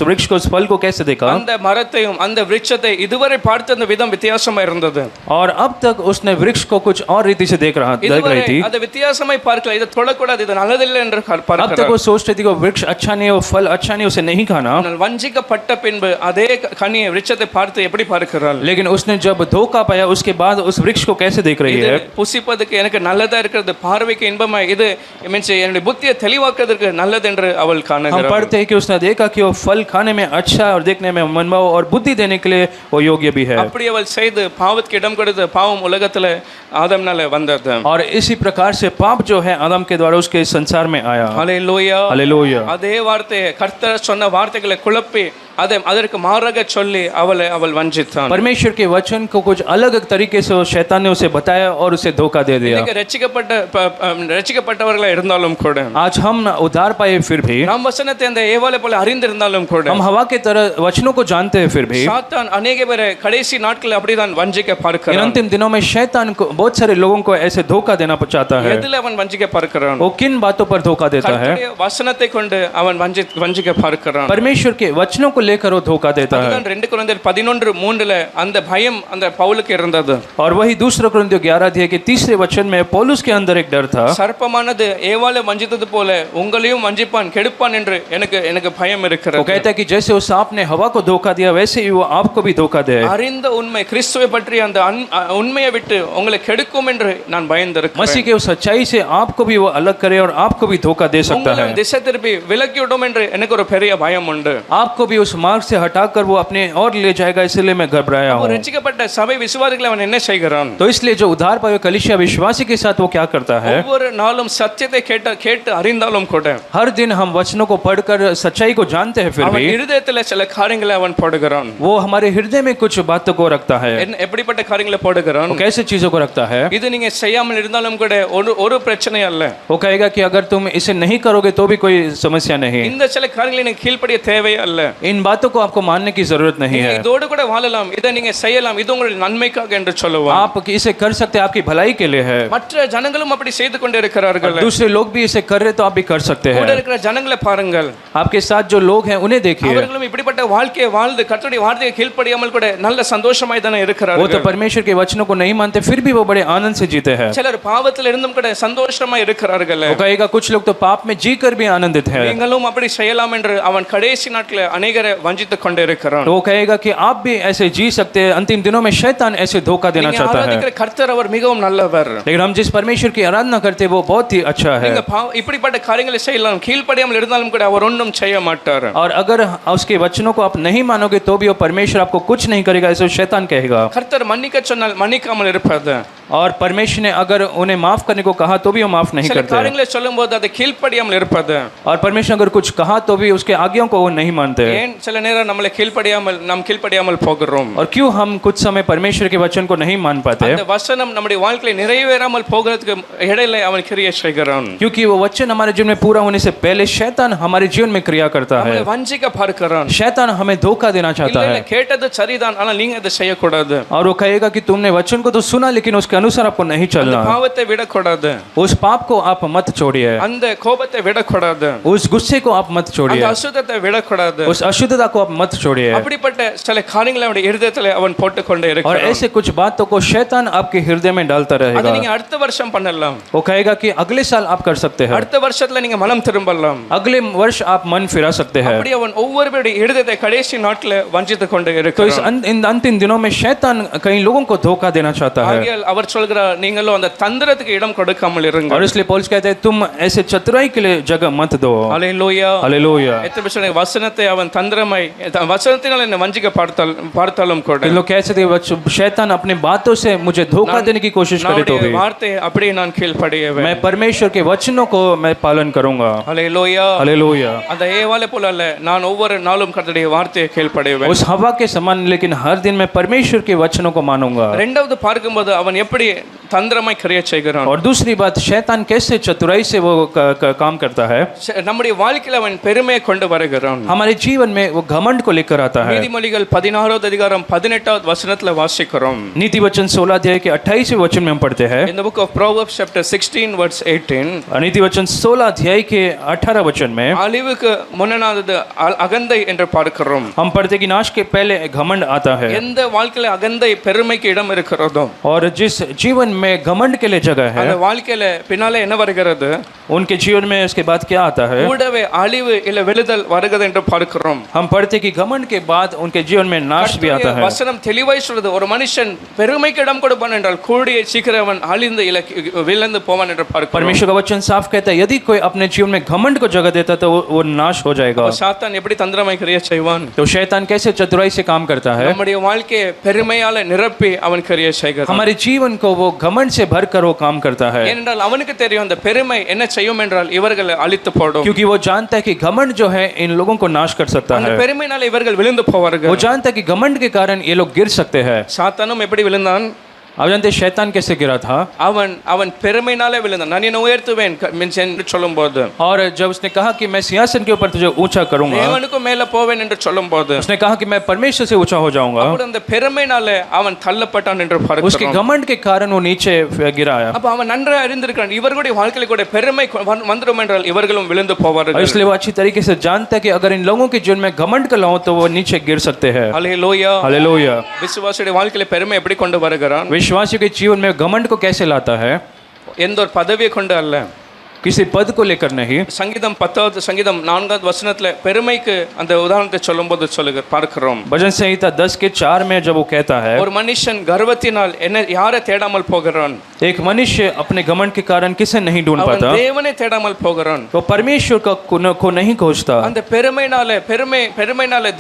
वृक्ष को, उस फल को कैसे देखा। அந்த மரத்தையும் அந்த விருட்சத்தை இதுவரை பார்த்த அந்த விதம் வித்தியாசமா இருந்தது. और अब तक उसने वृक्ष को कुछ और रीति से देख रही थी। அது வித்தியாசமாய் பார்க்கல, இதை தொடக்கூடாது, இது நல்லதில்லை என்று अब तक பார்க்கிறாள். वो सोच रही थी कि वो वृक्ष अच्छा नहीं है, वो फल अच्छा नहीं, उसे नहीं खाना। ஆனால் வஞ்சிக்கப்பட்ட பின்பு அதே கனியை விருட்சத்தை பார்த்து எப்படி பார்க்கிறாள்? लेकिन उसने जब धोखा पाया उसके बाद उस वृक्ष को कैसे देख रही இது है? புசிப்பதற்கு எனக்கு நல்லதா இருக்கிறது, பார்வைக்கு இன்பமாய், இது மீன்ஸ் என்னுடைய புத்தியை தெளிவாக்குவதற்கு நல்லது என்று அவள் हम காணுகிறாள். पढ़ते हैं कि उसने देखा कि वो फल खाने में अच्छा और देखने में मनभाव और बुद्धि देने के लिए वो योग्य भी है। அப்படி அவள் செய்து பாவத்துக்கு இடம் கொடுத்து பாவம் உலகத்துல ஆதாம்னால வந்தது. और इसी प्रकार से पाप जो है आदम के द्वारा उसके संसार में आया। ஹல்லேலூயா. हालेलुया। அதே வார்த்தையை கர்த்தர் சொன்ன வார்த்தைகளை குழப்பி அதற்கு மாறாக சொல்லி அவள் வஞ்சித்தான். परमेश्वर के वचन को कुछ अलग तरीके से शैतान ने उसे बताया और उसे धोखा दे दिया। இன்னைக்கு ரட்சிக்கப்பட்டவர்களா இருந்தாலும் கூட, आज हम उद्धार पाए फिर भी, நாம் வசனத்தை அந்த ஏவாளை போல அறிந்திருந்தாலும் கூட, हम हवा के तरह वचनों को जानते हैं फिर भी, சாத்தான் अनेक பேரை கடைசி நாட்களில் அப்படிதான் வஞ்சிக்க इन பார்க்கிறான். अंतिम दिनों में शैतान को बहुत सारे लोगों को ऐसे धोखा देना चाहता है। எதுல அவன் வஞ்சிக்க பார்க்கிறான்? वो किन बातों पर धोखा देता है? கர்த்தருடைய வசனத்தை கொண்டு அவன் வஞ்சிக்க பார்க்கிறான். परमेश्वर के वचनों को लेकर वो धोखा देता है। அதுதான் 2 கொரிந்தியர் 11:3 அந்த பயம் அந்த பவுலுக்கு இருந்தது. और वही 2 कोरिन्थियों 11 अध्याय के 3 वचन में पौलुस के अंदर एक डर था। சர்ப்பமானது ஏவாளை வஞ்சித்தது போல உங்களையும் வஞ்சிப்பான் கெடுப்பான் என்று எனக்கு பயம் वो இருக்கிறது. कहता है कि जैसे उस सांप ने हवा को धोखा दिया वैसे ही वो आपको भी धोखा दे। அறிந்த உண்மை கிறிஸ்துவை பற்றி அந்த உண்மையை விட்டு உங்களை கெடுக்கும் என்று நான் பயந்திருக்கிறேன். मसीह के उस सच्चाई से आपको भी वो अलग करे और आपको भी धोखा दे सकता है। உங்களை திசை திருப்பி விலக்கிவிடும் என்று எனக்கு ஒரு பெரிய பயம் உண்டு. आपको भी उस मार्ग से हटाकर वो अपने और ले जाएगा, इसलिए मैं घबराया हूँ। ரட்சிக்கப்பட்ட சபை விசுவாசிகளை அவன் என்ன செய்கிறான்? तो इसलिए जो उद्धार पाए कलीसिया विश्वासी के साथ वो क्या करता है? ஒவ்வொரு நாளும் சத்தியத்தை கேட்டு அறிந்தாலும் கூட हर दिन हम वचनों को पढ़कर सच्चाई को जानते हैं फिर அவன் भी இருதயத்துல சில காரியங்களை அவன் போடுகிறான். वो हमारे हृदय में कुछ बातों को रखता है। எப்படிப்பட்ட காரியங்களை போடுகிறான்? वो कैसे चीजों को रखता है? இது நீங்க செய்யாமல் இருந்தாலும் கூட ஒரு பிரச்சனை அல்ல. वो कहेगा कि अगर तुम इसे नहीं करोगे तो भी कोई समस्या नहीं। இந்த சில காரியங்களை நீங்க கீழ்ப்படிய தேவையே அல்ல. इन बातों को आपको मानने की जरूरत नहीं है। இதோடு கூட வாழலாம், இதை நீங்க செய்யலாம், இது உங்களுடைய நன்மைக்காக என்று சொல்லுவான். आप इसे कर सकते हैं, आपकी भलाई के लिए है। மற்ற ஜனங்களும் அப்படி செய்து கொண்டு இருக்கிறார்கள். दूसरे लोग भी इसे कर रहे तो आप भी कर सकते கூட हैं। இருக்கிற ஜனங்களை பாருங்கள், आपके साथ जो लोग हैं उन्हें देखिए, அவர்களும் இப்படிப்பட்ட அப்படிப்பட்ட வாழ்க்கையை வாழ்ந்து கர்த்தருடைய வார்த்தையை கீழ்ப்படியாமல் கூட நல்ல சந்தோஷமாய் தானே वो तो இருக்கிறார்கள். परमेश्वर के वचनों को नहीं मानते फिर भी वो बड़े आनंद से जीते हैं। சிலர் பாவத்தில் இருந்தும் கூட சந்தோஷமா இருக்கிறார்கள். वो कहेगा कुछ लोग तो पाप में जी कर भी आनंदित है। நீங்களும் அப்படி செய்யலாம் என்று அவன் கடைசி நாட்களில் அநேகரை வஞ்சித்துக் கொண்டு இருக்கிறான். तो वो कहेगा कि आप भी ऐसे जी सकते हैं। अंतिम दिनों में शैतान ऐसे धोखा देना நீங்க चाहता है। ஆராதிக்கிற கர்த்தர் அவர் மிகவும் நல்லவர். लेकिन हम जिस परमेश्वर की आराधना करते हैं वो बहुत ही अच्छा है। நீங்க இப்படிப்பட்ட காரியங்களை செய்யலாம், கீழ்ப்படியாமல் இருந்தாலும் கூட அவர் ஒன்றும் செய்ய மாட்டார். और अगर उसके वचनों को आप नहीं मानोगे तो भी वो परमेश्वर आपको कुछ नहीं करेगा, ऐसा शैतान कहेगा। கர்த்தர் மன்னிக்க சொன்னால் மன்னிக்காமல் இருப்பது, और परमेश्वर ने अगर उन्हें माफ करने को कहा तो भी वो माफ नहीं சில करते। காரியங்களை சொல்லும்போது அதை கீழ்ப்படியாமல் இருப்பது. और परमेश्वर अगर कुछ कहा तो भी उसके आज्ञाओं को वो नहीं मानते। ஏன் சில நேரம் நம்மளை கீழ்ப்படியாமல் போகிறோம்? और क्यों हम कुछ समय परमेश्वर के वचन को नहीं मान पाते? அந்த வசனம் நம்முடைய வாழ்க்கையில நிறைவேறாமல் போகிறதுக்கு இடையில அவன் கிரியை செய்கிறான். क्योंकि वो वचन हमारे जीवन में पूरा होने से पहले शैतान हमारे जीवन में क्रिया करता है। நம்மளை வஞ்சிக்க பார்க்கிறான். शैतान हमें धोखा देना चाहता இல்ல है। கேட்டது சரிதான், ஆனா நீங்க அதை செய்யக்கூடாது. और वो कहेगा कि तुमने वचन को तो सुना लेकिन उसके अनुसार आपको नहीं அந்த चलना। பாவத்தை விடக்கூடாது, उस पाप को आप मत छोड़िए, அந்த கோபத்தை விடக்கூடாது, उस गुस्से को आप मत அந்த छोड़िए, அசுத்தத்தை விடக்கூடாது. उस अशुद्धता को आप मत छोड़िए। அப்படிப்பட்ட சில காரியங்களை அவனுடைய இருதயத்துல அவன் போட்டுக்கொண்டே और இருக்கிறான். ऐसे कुछ बातों को शैतान आपके हृदय में डालता அதை रहेगा। நீங்க அடுத்த வருஷம் பண்ணலாம், वो कहेगा कि अगले साल आप कर सकते हैं, அடுத்த வருஷத்துல நீங்க மனம் திரும்பலாம். अगले वर्ष आप मन फिरा सकते हैं। அப்படி அவன் ஒவ்வொருவருடைய இருதயத்தை கடைசி நாட்ல வஞ்சித்துக் கொண்டே तो इस இருக்கிறான். इन अंतिम दिनों में शैतान कई लोगों को धोखा देना चाहता है। ஆகையால் அவர் சொல்கிறார், நீங்களும் அந்த தந்திரத்துக்கு இடம் கொடுக்காமல் और இருங்கள். इसलिए पौलुस कहते हैं तुम ऐसे चतुराई के लिए जगह मत दो। அல்லேலூயா. हालेलुया। எத்தனை பேர் வசனத்தை அவன் தந்திரமாய் வசனத்தினால் என்ன வஞ்சிக்க பார்த்தாலும் கூட इन लोग कह सकते हैं शैतान अपने बातों से मुझे धोखा देने की कोशिश करे तो भी வார்த்தை அப்படியே நான் கீழ்ப்படியவே. मैं परमेश्वर के वचनों को मैं पालन करूंगा। அல்லேலூயா. हालेलुया। அந்த ஏவாளை போல அல்ல, நான் ஒவ்வொரு நாளும் கர்த்தருடைய வார்த்தையை கீழ்ப்படியவே. उस हवा के समान लेकिन हर दिन मैं परमेश्वर के वचनों को मानूंगा। ரெண்டாவது பார்க்கும்போது அவன் எப்படி தந்திரமாய் கிரியை செய்கிறான். और दूसरी बात शैतान कैसे चतुराई से वो काम करता है। நம்முடைய வாழ்க்கையில அவன் பெருமையை கொண்டு வருகிறான். हमारे जीवन में वो घमंड को लेकर आता है। நீதிமொழிகள் 16வது அதிகாரம் 18வது வசனத்துல வாசிக்கிறோம். नीति वचन 16 अध्याय के 28वें वचन में हम पढ़ते हैं। In the book of Proverbs chapter 16 verse 18, नीति वचन 16 अध्याय के 18 वचन में அழிவுக்கு முன்னானது அகந்தை என்று பார்க்கிறோம். हम पढ़ते कि नाश के पहले घमंड आता है। எந்த வாழ்க்கையில அகந்தை பெருமைக்கு இடம் இருக்கிறதோ और जिस जीवन में घमंड के लिए जगह है அந்த வாழ்க்கையில பின்னாலே என்ன வருகிறது? उनके जीवन में उसके बाद क्या आता है? கூடவே அழிவு இல்ல விழுதல் வருகிறது என்று பார்க்கிறோம். हम पढ़ते कि घमंड के बाद उनके जीवन में नाश भी आता है। வசனம் தெளிவாய் சொல்றது, ஒரு மனுஷன் பெருமைக்கு இடம் கொடுப்பான் என்றால் கூடிய சீக்கிரம் அவன் அழிந்து விழுந்து போவான் என்று பார்க்கிறோம். परमेश्वर का वचन साफ कहता है यदि कोई अपने जीवन में घमंड को जगह देता तो वो नाश हो जाएगा। சாத்தான் எப்படி தந்திரமாய் கிரியை செய்வான்? तो शैतान कैसे चतुराई से काम करता है? நம்முடைய வாழ்க்கையை பெருமையால நிரப்பி அவன் கிரியை செய்கிறான். हमारे जीवन को वो घमंड से भरकर वो काम करता है। ஏனென்றால் அவனுக்கு தெரியும் அந்த பெருமை என்ன செய்யும் என்றால் இவர்களை அழித்து போடும். क्योंकि वो जानता है कि घमंड जो है इन लोगों को नाश कर सकता அந்த है। பெருமையினால இவர்கள் விழுந்து போவார்கள். वो जानता है कि घमंड के कारण ये लोग गिर सकते हैं। சாத்தானும் எப்படி விழுந்தான்? आप जानते हैं शैतान कैसे गिरा था? அவன் பெருமையினாலே விழுந்தான். நான் என்னை உயர்த்துவேன் என்று சொல்லும்போது, और जब उसने कहा कि मैं सिंहासन के ऊपर तुझे ऊंचा करूंगा, தேவனுக்கு மேல போவேன் என்று சொல்லும்போது, उसने कहा कि मैं परमेश्वर से ऊंचा हो जाऊंगा, அப்ப அந்த பெருமையினாலே அவன் தள்ளப்பட்டான் என்று उसके பார்க்கிறோம். घमंड के कारण वो नीचे गिराया। அப்ப அவன் நன்றாக அறிந்திருக்கிறான் இவர்களுடைய வாழ்க்கையில கூட பெருமை வந்துடும் என்றால் இவர்களும் விழுந்து और போவார்கள். इसलिए वो अच्छी तरीके से जानता है कि अगर इन लोगों के जीवन में घमंड कर लाऊं तो वो नीचे गिर सकते हैं। அல்லேலூயா. हालेलुया। விசுவாசியுடைய வாழ்க்கையில பெருமை எப்படி கொண்டு வருகிறான்? विश्वासियों के जीवन में घमंड को कैसे लाता है? எந்த ஒரு பதவியை கொண்டு அல்ல, किसी पद को लेकर नहीं। சங்கீதம் 4வது வசனத்துல பெருமைக்கு அந்த உதாரணத்தை சொல்லும்போது பார்க்கிறோம். भजन संहिता 10 के 4 में जब वो कहता है ஒரு மனுஷன் கர்வத்தினால் என்ன யாரை தேடாமல் போகிறான்? एक मनुष्य अपने घमंड के कारण किसे नहीं ढूंढ அவன் पाता, தேவனை தேடாமல் போகிறான். वो परमेश्वर को नहीं खोजता। அந்த பெருமைனால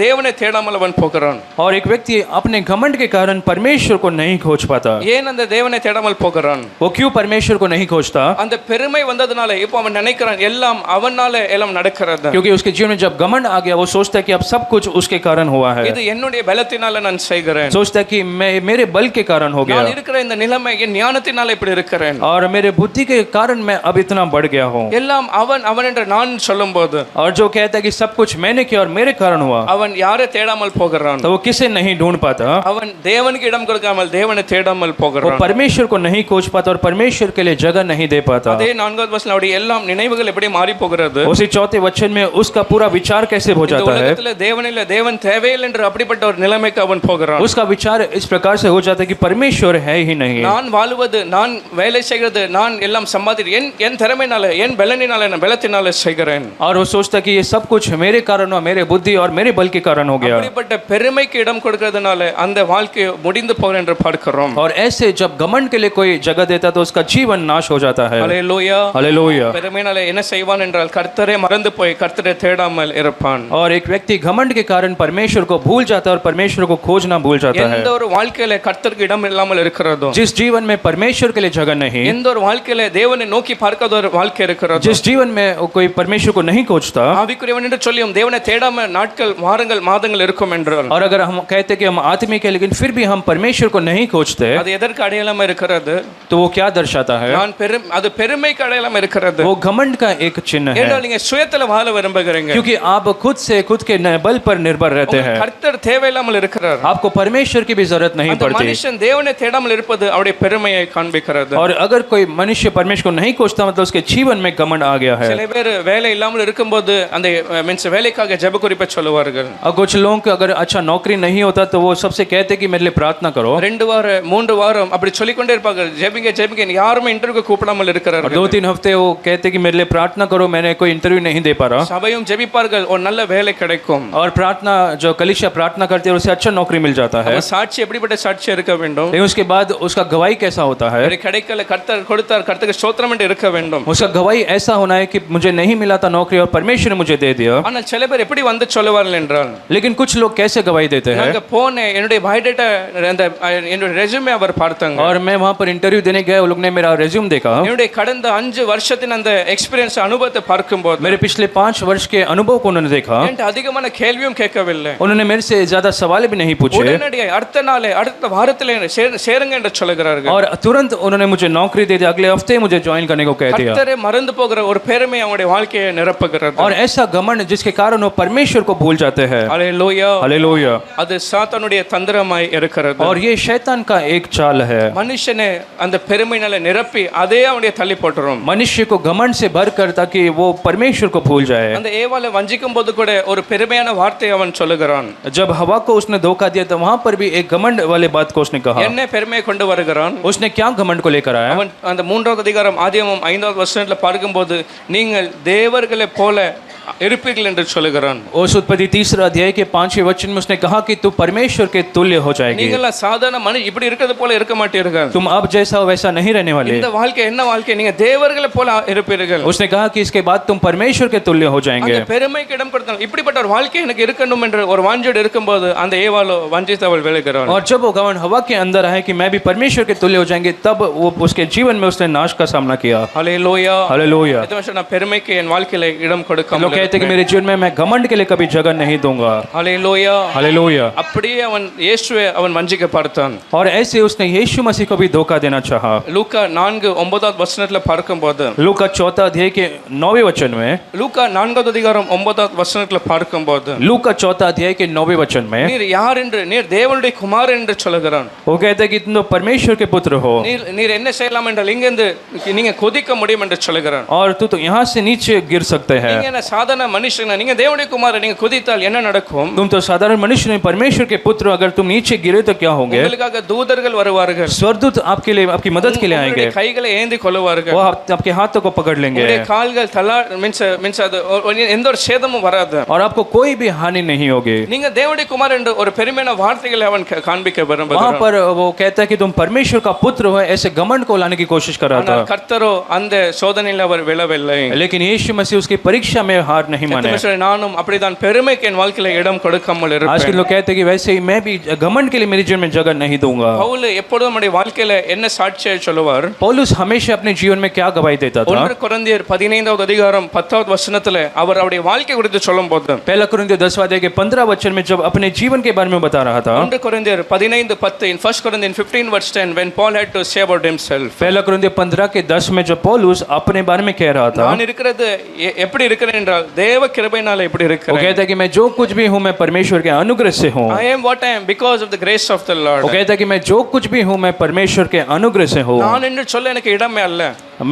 தேவனை தேடாமல் அவன் போகிறான். और एक व्यक्ति अपने घमंड के कारण परमेश्वर को नहीं खोज पाता। ஏன் அந்த தேவனை தேடாமல் போகிறான்? वो क्यों परमेश्वर को नहीं खोजता? அந்த பெருமை வந்ததுனால இப்போ அவன் நினைக்கிறான் எல்லாம் அவனால எல்லாம் நடக்கிறது. क्योंकि उसके जीवन में जब घमंड आ गया वो सोचता है कि अब सब कुछ उसके कारण हुआ है। இது என்னுடைய பலத்தினால நான் செய்கிறேன். सोचता है कि मैं मेरे बल के कारण हो நான் गया இருக்கிற இந்த நிலைமை என் ஞானத்தினால இப்படி இருக்கிறேன். और मेरे बुद्धि के कारण मैं अब इतना बढ़ गया हूँ। எல்லாம் அவன் என்று நான் சொல்லும்போது और जो कहता है कि सब कुछ मैंने किया और मेरे कारण हुआ, அவன் யாரை தேடாமல் போகிறான்? तो वो किसे नहीं ढूंढ पाता। அவன் தேவனுக்கு இடம் கொடுக்காமல் தேவனை தேடாமல் वो போகிறான். परमेश्वर को नहीं खोज पाता और परमेश्वर के लिए जगह नहीं दे पाता। அதே 4வது வசனம் அவருடைய எல்லாம் நினைவுகள் எப்படி மாறி போகிறது उसी चौथे वचन में उसका पूरा विचार कैसे हो இந்த जाता है, உலகத்துல தேவன் இல்ல தேவன் தேவையில்லை என்று அப்படிப்பட்ட ஒரு நிலைமைக்கு அவன் போகிறான் उसका विचार इस प्रकार से हो जाता है कि परमेश्वर है ही नहीं। நான் வாழுவது நான் வேலை செய்கிறது நான் எல்லாம் சம்பாதி என் திறமையினால என் பலனினால நான் பலத்தினால செய்கிறேன் और वो सोचता कि ये सब कुछ मेरे कारण और मेरे बुद्धि और मेरे बल के कारण हो गया। அப்படிப்பட்ட பெருமைக்கு இடம் கொடுக்கிறதுனால அந்த வாழ்க்கை முடிந்து போகிறது என்று பார்க்கிறோம் और ऐसे जब घमंड के लिए कोई जगह देता तो उसका जीवन नाश हो जाता है। ஹல்லேலூயா हालेलुया। பெருமையினால என்ன செய்வான் என்றால் கர்த்தரை மறந்து போய் கர்த்தரை தேடாமல் இருப்பான் और एक व्यक्ति घमंड के कारण परमेश्वर को भूल जाता है और परमेश्वर को खोजना भूल जाता है। எந்த ஒரு வாழ்க்கையில கர்த்தருக்கு இடம் இல்லாமல் இருக்கிறதோ जिस जीवन में परमेश्वर के लिए जगह नहीं, எந்த ஒரு வாழ்க்கையில தேவனை நோக்கி பார்க்காத ஒரு வாழ்க்கை இருக்கிறதோ जिस जीवन में कोई परमेश्वर को नहीं खोजता, ஆவிக்குரியவன் என்று சொல்லியும் தேவனை தேடாம நாட்கள் வாரங்கள் மாதங்கள் இருக்கும் என்றால் और अगर हम कहते कि हम आत्मिक है लेकिन फिर भी हम परमेश्वर को नहीं खोजते, அது எதற்கு அடையாளமா இருக்கிறது तो वो क्या दर्शाता है? நான் அது பெருமைக்கு அடையாளமா இருக்கிறது वो घमंड का एक चिन्ह है, ஏனென்றால் நீங்க சுயத்துல வாழ விரும்புகிறீங்க क्योंकि आप खुद से खुद के बल पर निर्भर रहते हैं। கர்த்தர் தேவையில்லாமல் இருக்கிறார் आपको परमेश्वर की भी जरूरत नहीं அந்த पड़ती। மனுஷன் தேவனை தேடாமல் இருப்பது அவருடைய பெருமையை காண்பிக்கிறது और अगर कोई मनुष्य परमेश्वर को नहीं खोजता मतलब उसके जीवन में घमंड आ गया है। சில பேர் வேலை இல்லாமல் இருக்கும்போது அந்த மீன்ஸ் வேலைக்காக ஜெப குறிப்பை சொல்லுவார்கள் और कुछ लोगों को अगर अच्छा नौकरी नहीं होता तो वो सबसे कहते कि मेरे लिए प्रार्थना करो। 2 வாரம் 3 வாரம் அப்படி சொல்லிக்கொண்டே இருப்பாங்க ஜெபிங்க ஜெபிங்க யாருமே இன்டர்வியூக்கு கூப்பிடாமல் और இருக்கிறார்கள் 2-3 हफ्ते वो कहते कि मेरे लिए प्रार्थना करो, मैंने कोई इंटरव्यू नहीं दे पा रहा। சபையும் ஜெபிப்பார்கள் ஒரு நல்ல வேலை கிடைக்கும் और प्रार्थना जो कलीसिया प्रार्थना करती है उसे अच्छा नौकरी मिल जाता है, அப்ப சாட்சி எப்படிப்பட்ட சாட்சி இருக்க வேண்டும் लेकिन उसके बाद उसका गवाही कैसा होता है? வேலை கிடைக்கல கர்த்தர் கொடுத்தார் கர்த்தருக்கு ஸ்தோத்திரம் என்று இருக்க வேண்டும் उसका गवाही ऐसा होना है कि मुझे नहीं मिला था नौकरी और परमेश्वर ने मुझे दे दिया। ஆனால் சில பேர் எப்படி வந்து சொல்லுவார்கள் என்றால் लेकिन कुछ लोग कैसे गवाही देते हैं? நாங்க போனேன் என்னுடைய பயோடேட்டா அந்த என்னுடைய ரெஸ்யூமே அவர் பார்த்தாங்க और मैं वहां पर इंटरव्यू देने गया, वो लोग ने मेरा रेज्यूम देखा, என்னுடைய கடந்த 5 வருஷத்தின் அந்த எக்ஸ்பீரியன்ஸ் அனுபவத்தை பார்க்கும்போது मेरे पिछले 5 वर्ष के अनुभव को उन्होंने देखा, என்கிட்ட அதிகமான கேள்வியும் கேட்கவில்லை उन्होंने मेरे से ज्यादा सवाल भी नहीं पूछे உடனடியாக அடுத்த நாளே அடுத்த வாரத்திலே சேருங்க என்று சொல்லுகிறார்கள் और तुरंत उन्होंने मुझे नौकरी दे दी, अगले हफ्ते मुझे ज्वाइन करने को कह दिया। கர்த்தரை மறந்து போகிற ஒரு பெருமை அவங்களுடைய வாழ்க்கையை நிரப்புகிறது और ऐसा घमंड जिसके कारण वो परमेश्वर को भूल जाते हैं। ஹல்லேலூயா हालेलुया। அது சாத்தானுடைய தந்திரமாய் இருக்கிறது और ये शैतान का एक चाल है, மனுஷனை அந்த பெருமையினால நிரப்பி அதே அவனுடைய தள்ளி போட்டுரும் मनुष्य को घमंड से भर कर ताकि वो परमेश्वर को भूल जाए। அந்த ஏவாளை வஞ்சிக்கும் போது கூட ஒரு பெருமையான வார்த்தை அவன் சொல்லுகிறான் जब हवा को उसने धोखा दिया तो वहां पर भी एक घमंड वाले बात को उसने कहा। என்ன பெருமையை கொண்டு வருகிறான் उसने क्या घमंड को लेकर आया? அவன் அந்த 3வது அதிகாரம் ஆதியாகமம் 5வது வசனத்துல பார்க்கும்போது நீங்கள் தேவர்களை போல இருப்பீர்கள் என்று சொல்லுகிறான் उस उत्पत्ति 3 अध्याय के 5वें वचन में उसने कहा कि तू परमेश्वर के तुल्य हो जाएगी। நீங்கள் சாதாரண மனுஷன் இப்படி இருக்கிறது போல இருக்க மாட்டீர்கள் तुम अब जैसा हो वैसा नहीं रहने वाले। இந்த வாழ்க்கை என்ன வாழ்க்கை நீங்க தேவர்களை போல இருப்பீர்கள் उसने कहा कि इसके बाद तुम परमेश्वर के तुल्य हो जाएंगे। அந்த பெருமைக்கு இடம் கொடுத்தால் இப்படிப்பட்ட ஒரு வாழ்க்கை எனக்கு இருக்கணும் என்று ஒரு வாஞ்சோடு இருக்கும்போது அந்த ஏவாளோ வஞ்சித்தவள் விழுகிறாள் और जब वो घमंड हवा के अंदर आए कि मैं भी परमेश्वर के तुल्य हो जाएंगे, तब वो उसके जीवन में उसने नाश का सामना किया। ஹல்லேலூயா हालेलुया। எத்தனை வருஷம் நான் பெருமைக்கு என் வாழ்க்கையில இடம் கொடுக்காம लोग कहते हैं कि मेरे जीवन में मैं घमंड के लिए कभी जगह नहीं दूंगा। ஹல்லேலூயா हालेलुया। அப்படியே அவன் இயேசுவை அவன் வஞ்சிக்க பார்த்தான் और ऐसे उसने यीशु मसीह को भी धोखा देना चाहा। லூக்கா 4:9வது வசனத்துல பார்க்கும்போது लूका 4 अध्याय के 9वें वचन में, லூக்கா 4வது அதிகாரம் 9வது வசனத்துல பார்க்கும்போது लूका 4 अध्याय के 9वें वचन में நீர் யார் என்று நீர் தேவனுடைய குமாரன் என்று சொல்லுகிறான் वो कहते हैं कि तुम तो परमेश्वर के पुत्र हो நீர் என்ன செய்யலாம் என்றால் இங்கிருந்து நீங்க கொதிக்க முடியும் என்று சொல்லுகிறான் और तू तो यहाँ से नीचे गिर सकते हैं। நீங்க என்ன சாதாரண மனுஷன் நீங்க தேவனுடைய குமாரன் நீங்க கொதித்தால் என்ன நடக்கும் तुम तो साधारण मनुष्य नहीं, परमेश्वर के पुत्र हो। अगर तुम नीचे गिरे तो क्या होंगे? உங்களுக்காக தூதர்கள் வருவார்கள் स्वर्गदूत आपके लिए आपकी मदद के लिए आएंगे, உங்களுடைய கைகளை ஏந்தி கொள்ளுவார்கள் वो आपके हाथों को पकड़ लेंगे உங்களுடைய கால்கள் தலா மீன்ஸ் அது எந்த ஒரு சேதமும் வராது और आपको कोई भी हानि नहीं होगी। நீங்க தேவனுடைய குமாரன் என்று ஒரு பெருமையான வார்த்தைகளை அவன் காண்பிக்க वहां விரும்புகிறான் पर वो कहता है कि तुम परमेश्वर का पुत्र हो, ऐसे घमंड को लाने की कोशिश कर रहा ஆனால் था, கர்த்தரோ அந்த சோதனையில் அவர் விழவில்லை लेकिन यीशु मसीह उसकी परीक्षा में हार नहीं माने। நானும் அப்படிதான் பெருமைக்கு என் வாழ்க்கையில இடம் கொடுக்காமல் आज के இருப்பேன் लोग कहते हैं कि वैसे ही मैं भी घमंड के लिए मेरे जीवन में जगह नहीं दूंगा। பவுல் எப்பொழுதும் நம்முடைய வாழ்க்கையில என்ன சாட்சியை சொல்லுவார் पौलुस हमेशा अपने जीवन में क्या गवाही देता था? 1 கொரிந்தியர் 15வது அதிகாரம் 10வது வசனத்துல அவர் அவருடைய வாழ்க்கை குறித்து சொல்லும்போது पहला कुरिन्थियों 10 अध्याय के 15 वचन में जब अपने जीवन के बारे में बता रहा था, 1 கொரிந்தியர் 15:10 in 1 Corinthians 15:10 when Paul had to say about himself पहला कुरिन्थियों 15 के 10 में जब पौलुस अपने बारे में कह रहा था, நான் இருக்கிறது எப்படி இருக்கிறேன் என்றால் தேவ கிருபையினால இப்படி वो இருக்கிறேன். कहता है कि मैं जो कुछ भी हूँ मैं परमेश्वर के अनुग्रह से हूँ. I am what I am because of the grace of the Lord. वो कहता है कि मैं जो कुछ भी हूँ मैं परमेश्वर के अनुग्रह से हूँ. நான் என்று சொல்ல எனக்கு இடமே அல்ல.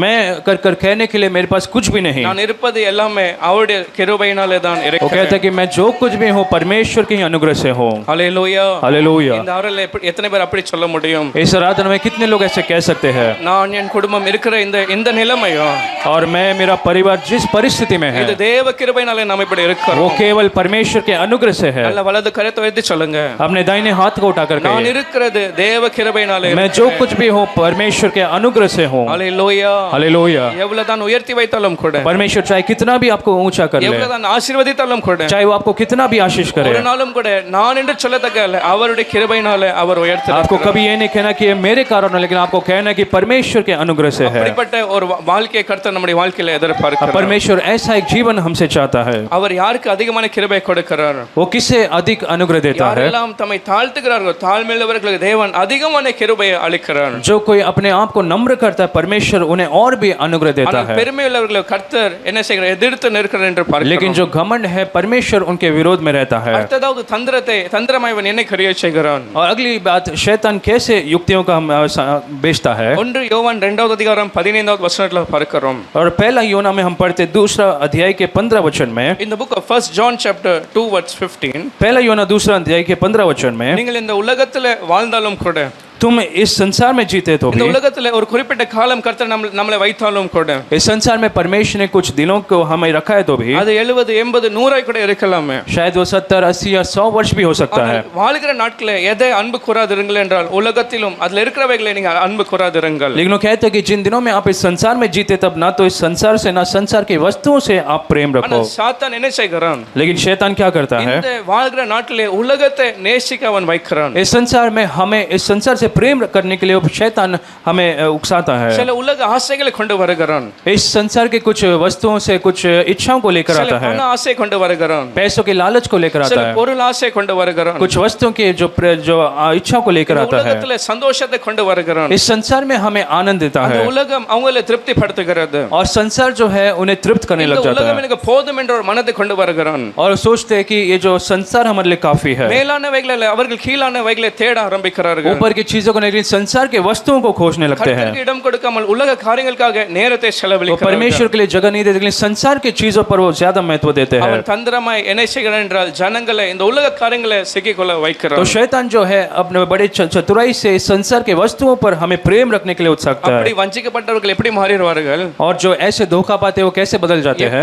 मैं कर कर कहने के लिए मेरे पास कुछ भी नहीं. நான் இருப்பது எல்லாமே அவருடைய கிருபையினாலே தான் वो இருக்கிறேன். कहता है कि मैं जो कुछ भी हूँ परमेश्वर के ही अनुग्रह से हूँ. ஹalleluya. हालेलुया. இந்த அவரில் எத்தனை பேர் அப்படி சொல்ல முடியும்? इस आराधना में कितने लोग ऐसे कह सकते हैं? நான் என் குடும்பம் இருக்கிற இந்த நிலைமையும் और मैं मेरा परिवार जिस परिस्थिति में है இது தேவ கிருபையினாலே நாம் இப்படி वो இருக்கிறோம். केवल परमेश्वर के अनुग्रह से है. நல்ல வலது கரத்தை உயர்த்தி சொல்லுங்க. अपने दाहिने हाथ को उठाकर நான் कहिए இருக்கிறது தேவ கிருபையினாலே. मैं जो कुछ भी हूँ परमेश्वर के अनुग्रह से हूँ. ஹalleluya. हालेलुया. எவ்வளவுதான் உயர்த்தி வைத்தாலும் கூட, परमेश्वर चाहे कितना भी आपको ऊंचा कर ले, எவ்வளவுதான் ஆசீர்வதித்தாலும் கூட, चाहे वो आपको कितना भी आशीष करे, ஒரு நாளும் கூட நான் என்று சொல்லத்தக்க அல்ல, அவருடைய கிருபையினாலே அவர் உயர்த்துகிறார். आपको कभी ये नहीं कहना कि ये मेरे कारण है, लेकिन आपको कहना है कि परमेश्वर के अनुग्रह से है. அப்படிப்பட்ட ஒரு வாழ்க்கையை கர்த்தர் நம்முடைய வாழ்க்கையில எதிர்பார்க்கிறார். परमेश्वर ऐसा एक जीवन हमसे चाहता है. அவர் யாருக்கு அதிகமான கிருபை கொடுக்கிறார்? वो किसे अधिक अनुग्रह देता है? யாரெல்லாம் தம்மை தாழ்த்துகிறார்களோ தாழ்மையுள்ளவர்களுக்கு தேவன் அதிகமான கிருபையை அளிக்கிறார். जो कोई अपने आप को नम्र करता है परमेश्वर उन्हें और भी अनुग्रह देता ஆனால் है. பெருமையுள்ளவர்களுக்கு கர்த்தர் என்ன செய்கிறார்? எதிர்த்து நிற்கிறார் என்று பார்க்கிறோம். लेकिन जो घमंड है परमेश्वर उनके विरोध में रहता है. அடுத்ததாவது தந்திரமாய் இவன் என்ன கிரியை செய்கிறான்? और अगली बात शैतान कैसे युक्तियों का बेचता है. 1 யோவான் 2வது அதிகாரம் 15வது வசனத்துல பார்க்கிறோம். और पहला योना में हम पढ़ते दूसरा अध्याय के 15 वचन में. In the book of 1 John chapter 2 verse 15, पहला योना दूसरा अध्याय के 15 वचन में, நீங்கள் இந்த உலகத்துல வாழ்ந்தாலும் கூட, तुम इस संसार में जीते तो இந்த भी, உலகத்துல ஒரு குறிப்பிட்ட காலம் கர்த்தர் நம்மளை வைத்தாலும் கூட, इस संसार में परमेश्वर ने कुछ दिनों को हमें रखा है तो भी, அது 70 80 100 கூட இருக்கலாமே. शायद वो 70 80 या 100 वर्ष भी हो सकता है. ஆனால் வாழ்கிற நாட்களே எதை அன்பு கூறாதிருங்கள் என்றால் உலகத்திலும் அதுல இருக்கிறவைகளை நீங்க அன்பு கூறாதிருங்கள். लेकिन वो कहते हैं कि जिन दिनों में आप इस संसार में जीते तब ना तो इस संसार से ना संसार की वस्तुओं से आप प्रेम रखो. ஆனால் சாத்தான் என்ன செய்கிறான்? लेकिन शैतान क्या करता है? இந்த வாழ்கிற நாட்களே உலகத்தை நேசிக்க அவன் வைக்கிறான். इस संसार में हमें इस संसार से प्रेम करने के लिए शैतान हमें उकसाता है. சில உலக ஆசைகளை கொண்டு வருகிறான். इस संसार के कुछ वस्तुओं से कुछ इच्छाओं को लेकर சில आता है. பண ஆசை கொண்டு வருகிறான். पैसों के लालच को लेकर சில आता है. பொருள் ஆசை கொண்டு வருகிறான். कुछ वस्तुओं के जो इच्छाओं को लेकर आता है. உலகத்துல சந்தோஷத்தை கொண்டு வருகிறான். इस संसार में हमें आनंद देता அந்த है உலகம் அவங்களை திருப்திப்படுத்துகிறது. और संसार जो है उन्हें तृप्त करने இந்த लग जाता உலகம் है எனக்கு போதும் என்ற ஒரு மனதை கொண்டு வருகிறான். और सोचते हैं कि ये जो संसार हमारे लिए काफी है. மேலானவைகளை அவர்கள் கீழானவைகளை தேட ஆரம்பிக்கிறார்கள். ऊपर की चीजों को नहीं, संसार के वस्तुओं को खोजने लगते हैं. கர்த்தருக்கு இடம் கொடுக்காமல் உலக காரியங்களுக்காக நேரத்தை वो செலவழிக்கிறார்கள். परमेश्वर के लिए जगह नहीं देते, लेकिन संसार की चीजों पर वो ज्यादा महत्व देते हैं. அவன் தந்திரமாய் என்ன செய்கிறான் என்றால் ஜனங்களை இந்த உலக காரியங்களை சிக்கிக்கொள்ள வைக்கிறான். तो शैतान जो है अपने बड़े चतुराई से इस संसार के वस्तुओं पर हमें प्रेम रखने के लिए उत्सुकता அப்படி है. வஞ்சிக்கப்பட்டவர்கள் எப்படி மாறிடுவார்கள்? और जो ऐसे धोखा पाते हैं वो कैसे बदल जाते हैं?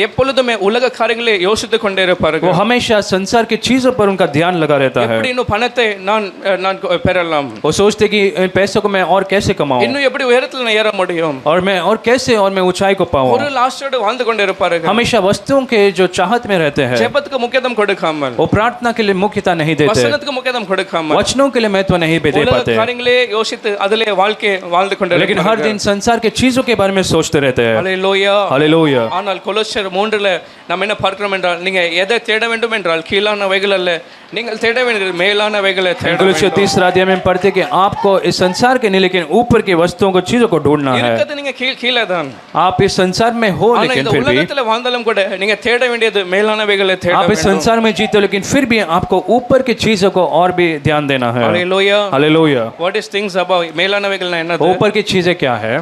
எப்பொழுதுமே உலக காரியங்களை யோசித்துக் கொண்டே वो இருப்பார்கள். हमेशा संसार की चीजों पर उनका ध्यान लगा रहता है. எப்படி இன்னும் பணத்தை நான் பெறலாம், वो सोचते कि इन पैसों को मैं और कैसे कमाऊं, இன்னும் எப்படி உயரத்துல நான் ஏற முடியும், और मैं और कैसे और मैं ऊंचाई को पाऊं. ஒரு ஆசையோடு வாழ்ந்து கொண்டே இருப்பார்கள். हमेशा वस्तुओं के जो चाहत में रहते हैं ஜெபத்துக்கு முக்கியத்துவம் கொடுக்காமல், वो प्रार्थना के लिए मुख्यता नहीं देते, வசனத்துக்கு முக்கியத்துவம் கொடுக்காமல், वचनों के लिए महत्व नहीं दे உலக पाते, காரியங்களே யோசித்து அதிலே வாழ்க்கை வாழ்ந்து கொண்டே लेकिन हर दिन संसार के चीजों के बारे में सोचते रहते हैं. ஹalleluya. हालेलुया. ஆனால் கொலோசியர் 3ல நம்ம என்ன பார்க்கிறோம் என்றால், நீங்க எதை தேட வேண்டும் என்றால் கீழானவைகள் அல்ல, நீங்கள் தேட வேண்டியது மேலானவைகளை தேட कुलुस्सी வேண்டும். 30 अध्याय में पढ़ते कि आपको इस संसार के नहीं लेकिन ऊपर की वस्तुओं को चीजों को ढूंढना है. இருக்கிறது நீங்க கீழே தான். आप इस संसार में हो ஆனா लेकिन இந்த फिर भी உலகத்துல வாழ்ந்தாலும் கூட நீங்க தேட வேண்டியது மேலானவைகளை தேட आप इस வேண்டும். संसार में जीते हो, लेकिन फिर भी आपको ऊपर की चीजों को और भी ध्यान देना है. Hallelujah. Hallelujah. What is things above? மேலானவைகள்னா என்னது? ऊपर की चीजें क्या है?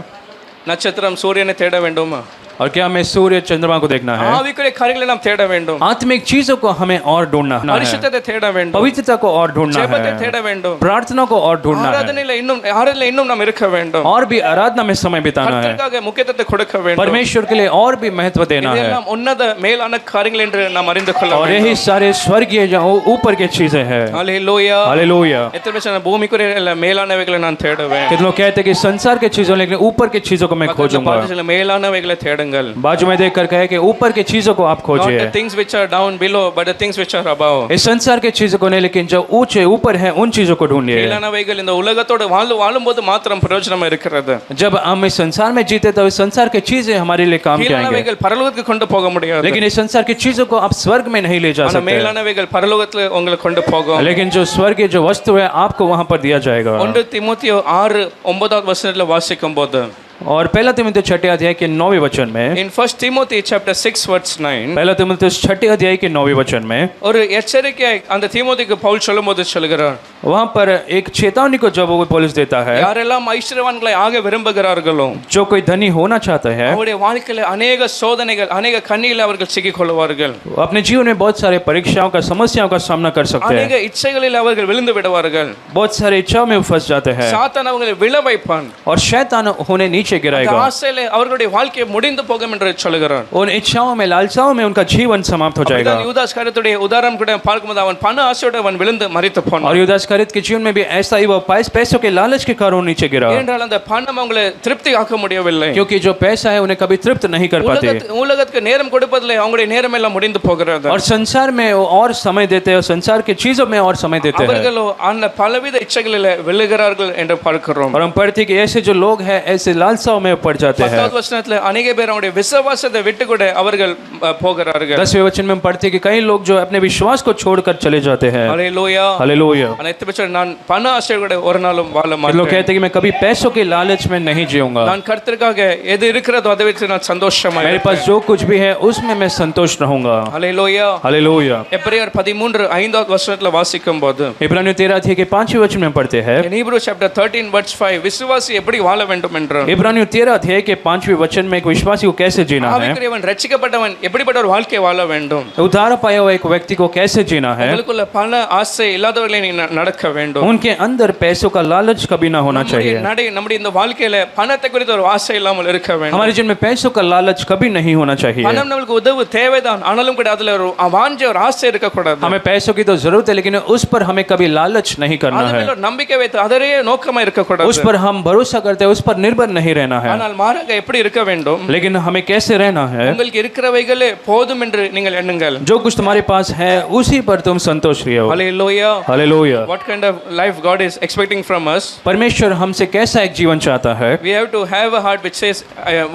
நட்சத்திரம் சூரியனை தேட வேண்டுமா? और क्या हमें सूर्य चंद्रमा को देखना है? ஆவிக்குரிய காரியங்களை நாம் தேட வேண்டும். आत्मिक चीजों को हमें और ढूंढना है, பரிசுத்தத்தை தேட வேண்டும். पवित्रता को और ढूंढना ஜெபத்தை है, தேட வேண்டும். प्रार्थना को और ढूंढना है, ஆராதனையில இன்னும் நாம் இருக்க வேண்டும். और भी आराधना में समय बिताना है, கர்த்தருக்காக முக்கியத்துவத்தை கொடுக்க வேண்டும். परमेश्वर के लिए और भी महत्व देना है. இதெல்லாம் உன்னத மேலான காரியங்கள் என்று நாம் அறிந்து கொள்ள और வேண்டும். यही सारे स्वर्गीय जो ऊपर की चीजें हैं. ஹalleluya. हालेलुया. எத்தனை பேர் சொன்னா பூமிக்குரிய இல்ல மேலானவைகளை நான் தேடுவேன். कितने लोग कहते हैं कि संसार के चीजों लेकिन ऊपर की चीजों को मैं खोजूंगा. பாருங்க மேலானவைகளை தேடுங்கள். बाजू में देखकर कहे कि ऊपर की चीजों को आप Not खोजिए. the things which are down below, but the things which are above. इस संसार के चीजों को नहीं, लेकिन जो ऊंचे ऊपर है उन चीजों को ढूंढिए. மேலானவைகள் இந்த உலகத்தோடு வாழும்போது மாத்திரம் பிரயோஜனம் இருக்கிறது. जब हम इस संसार में जीते तो इस संसार की चीजें हमारे लिए काम की आएंगे, மேலானவைகள் பரலோகத்துக்கு கொண்டு போக முடியாது. लेकिन इस संसार की चीजों को आप स्वर्ग में नहीं ले जा ஆனா सकते. மேலானவைகள் பரலோகத்துல உங்களை கொண்டு போகும். लेकिन जो स्वर्ग की जो वस्तु है आपको वहां पर दिया जाएगा. 1 தீமோத்தேயு 6:9 வசனத்துல வாசிக்கும்போது और पहला तीमुथियुस छठे अध्याय के 9वें वचन में, in 1 Timothy chapter 6 verse 9 पहला तीमुथियुस छठे अध्याय के 9वें वचन में ஒரு எச்சரிக்கையை அந்த தீமோத்தேயுக்கு பவுல் சொல்லும்போது சொல்கிறார், वहाँ पर एक चेतावनी को जब वो पौलुस देता है, யாரெல்லாம் ஐஸ்வர்யவான்களை ஆக விரும்புகிறார்களோ जो कोई धनी होना चाहता है அவருடைய வாழ்க்கையில அநேக சோதனைகள் அநேக கண்ணியில் அவர்கள் சிக்கிக் கொள்வார்கள், अपने जीवन में बहुत सारे परीक्षाओं का समस्याओं का सामना कर सकते அநேக हैं, இச்சைகளில் அவர்கள் விழுந்து விடுவார்கள், बहुत सारे इच्छाओं में फंस जाते हैं சாத்தான் அவங்களை விழ வைப்பான், और शैतान उन्हें नीचे அந்த गिराएगा। ஆசையில அவர்களுடைய வாழ்க்கை முடிந்து போகும் என்று சொல்கிறார்। उन इच्छाओं में लालसाओं में उनका जीवन समाप्त हो जाएगा। அப்படிதான் யூதாஸ் காரியத்துடைய உதாரணம் கூட பார்க்கும்போது அவன் பண ஆசையோடு அவன் விழுந்து மரித்து और போனான்। यूदास करित के जीवन में भी ऐसा ही, वो पैसों के लालच के कारण नीचे गिरा, ஏனென்றால் அந்த பணம் அவங்களை திருப்தி ஆக்க முடியவில்லை, क्योंकि जो पैसा है उन्हें कभी तृप्त नहीं कर पाते, உலகத்துக்கு நேரம் கொடுப்பதில்லை அவங்களுடைய நேரம் எல்லாம் முடிந்து போகிறது। और संसार में वो और समय देते हैं, संसार की चीजों में और समय देते हैं, அவர்களோ அந்த பலவித இச்சைகளில் விழுகிறார்கள் என்று பார்க்கிறோம்। और हम पढ़ते हैं कि ऐसे जो लोग हैं ऐसे लालसाओं में पड़ जाते हैं। 10வது வசனத்துல अनेक பேர் அவருடைய விசுவாசத்தை விட்டு கூட அவர்கள் போகிறார்கள்। 10वें वचन में हम पढ़ते हैं कि कई लोग जो अपने विश्वास को छोड़कर चले जाते हैं। Hallelujah hallelujah. அனைத்து பேர் நான் பண ஆசையோடு ஒரு நாளும் வாழ लोग மாட்டேன், कहते हैं कि मैं कभी पैसों के लालच में नहीं जीऊंगा, நான் கர்த்தருக்காக எது இருக்கிறதோ அதை வச்சு நான் சந்தோஷமா मेरे இருப்பேன்। पास जो कुछ भी है उसमें मैं संतुष्ट रहूंगा। हालेलुया। हालेलुया। எபிரேயர் 13:5 வசனத்துல வாசிக்கும்போது, इब्रानियों 13 अध्याय के 5वें वचन में पढ़ते हैं, in Hebrews chapter 13 verse 5 விசுவாசி எப்படி வாழ வேண்டும் என்று, इब्रानियों 13 अध्याय के 5वें वचन में एक विश्वासी को कैसे जीना है, ஆவிக்குரியவன் ரட்சிக்கப்பட்டவன் எப்படிப்பட்ட ஒரு வாழ்க்கை வாழ வேண்டும், उद्धार पाया हुआ एक व्यक्ति को कैसे जीना है, உங்களுக்குள்ள பண ஆசை இல்லாதவர்களை நீ நடக்க வேண்டும், उनके अंदर पैसों का लालच कभी ना होना चाहिए, நம்முடைய இந்த வாழ்க்கையில பணத்தை குறித்த ஒரு ஆசை இல்லாமல் இருக்க வேண்டும், हमारे जीवन में पैसों का लालच कभी नहीं होना चाहिए। பணம் நமக்கு உதவு தேவைதான், ஆனாலும் கூட அதுல ஒரு வாஞ்ச ஒரு ஆசை இருக்க கூடாது, हमें पैसों की तो जरूरत है लेकिन उस पर हमें कभी लालच नहीं करना அது है, மேல ஒரு நம்பிக்கை வைத்து அதரே நோக்கமா இருக்க கூடாது, उस पर हम भरोसा करते हैं, उस पर निर्भर नहीं रहना है, ஆனால் மாறாக எப்படி இருக்க வேண்டும், लेकिन हमें कैसे रहना है, உங்களுக்கு இருக்கிறவைகளே போதும் என்று நீங்கள் எண்ணுங்கள், जो कुछ तुम्हारे पास है उसी पर तुम संतोष रहो। Hallelujah. Hallelujah. What kind of life God is expecting from us? परमेश्वर हमसे कैसा एक जीवन चाहता है, We have to have a heart which says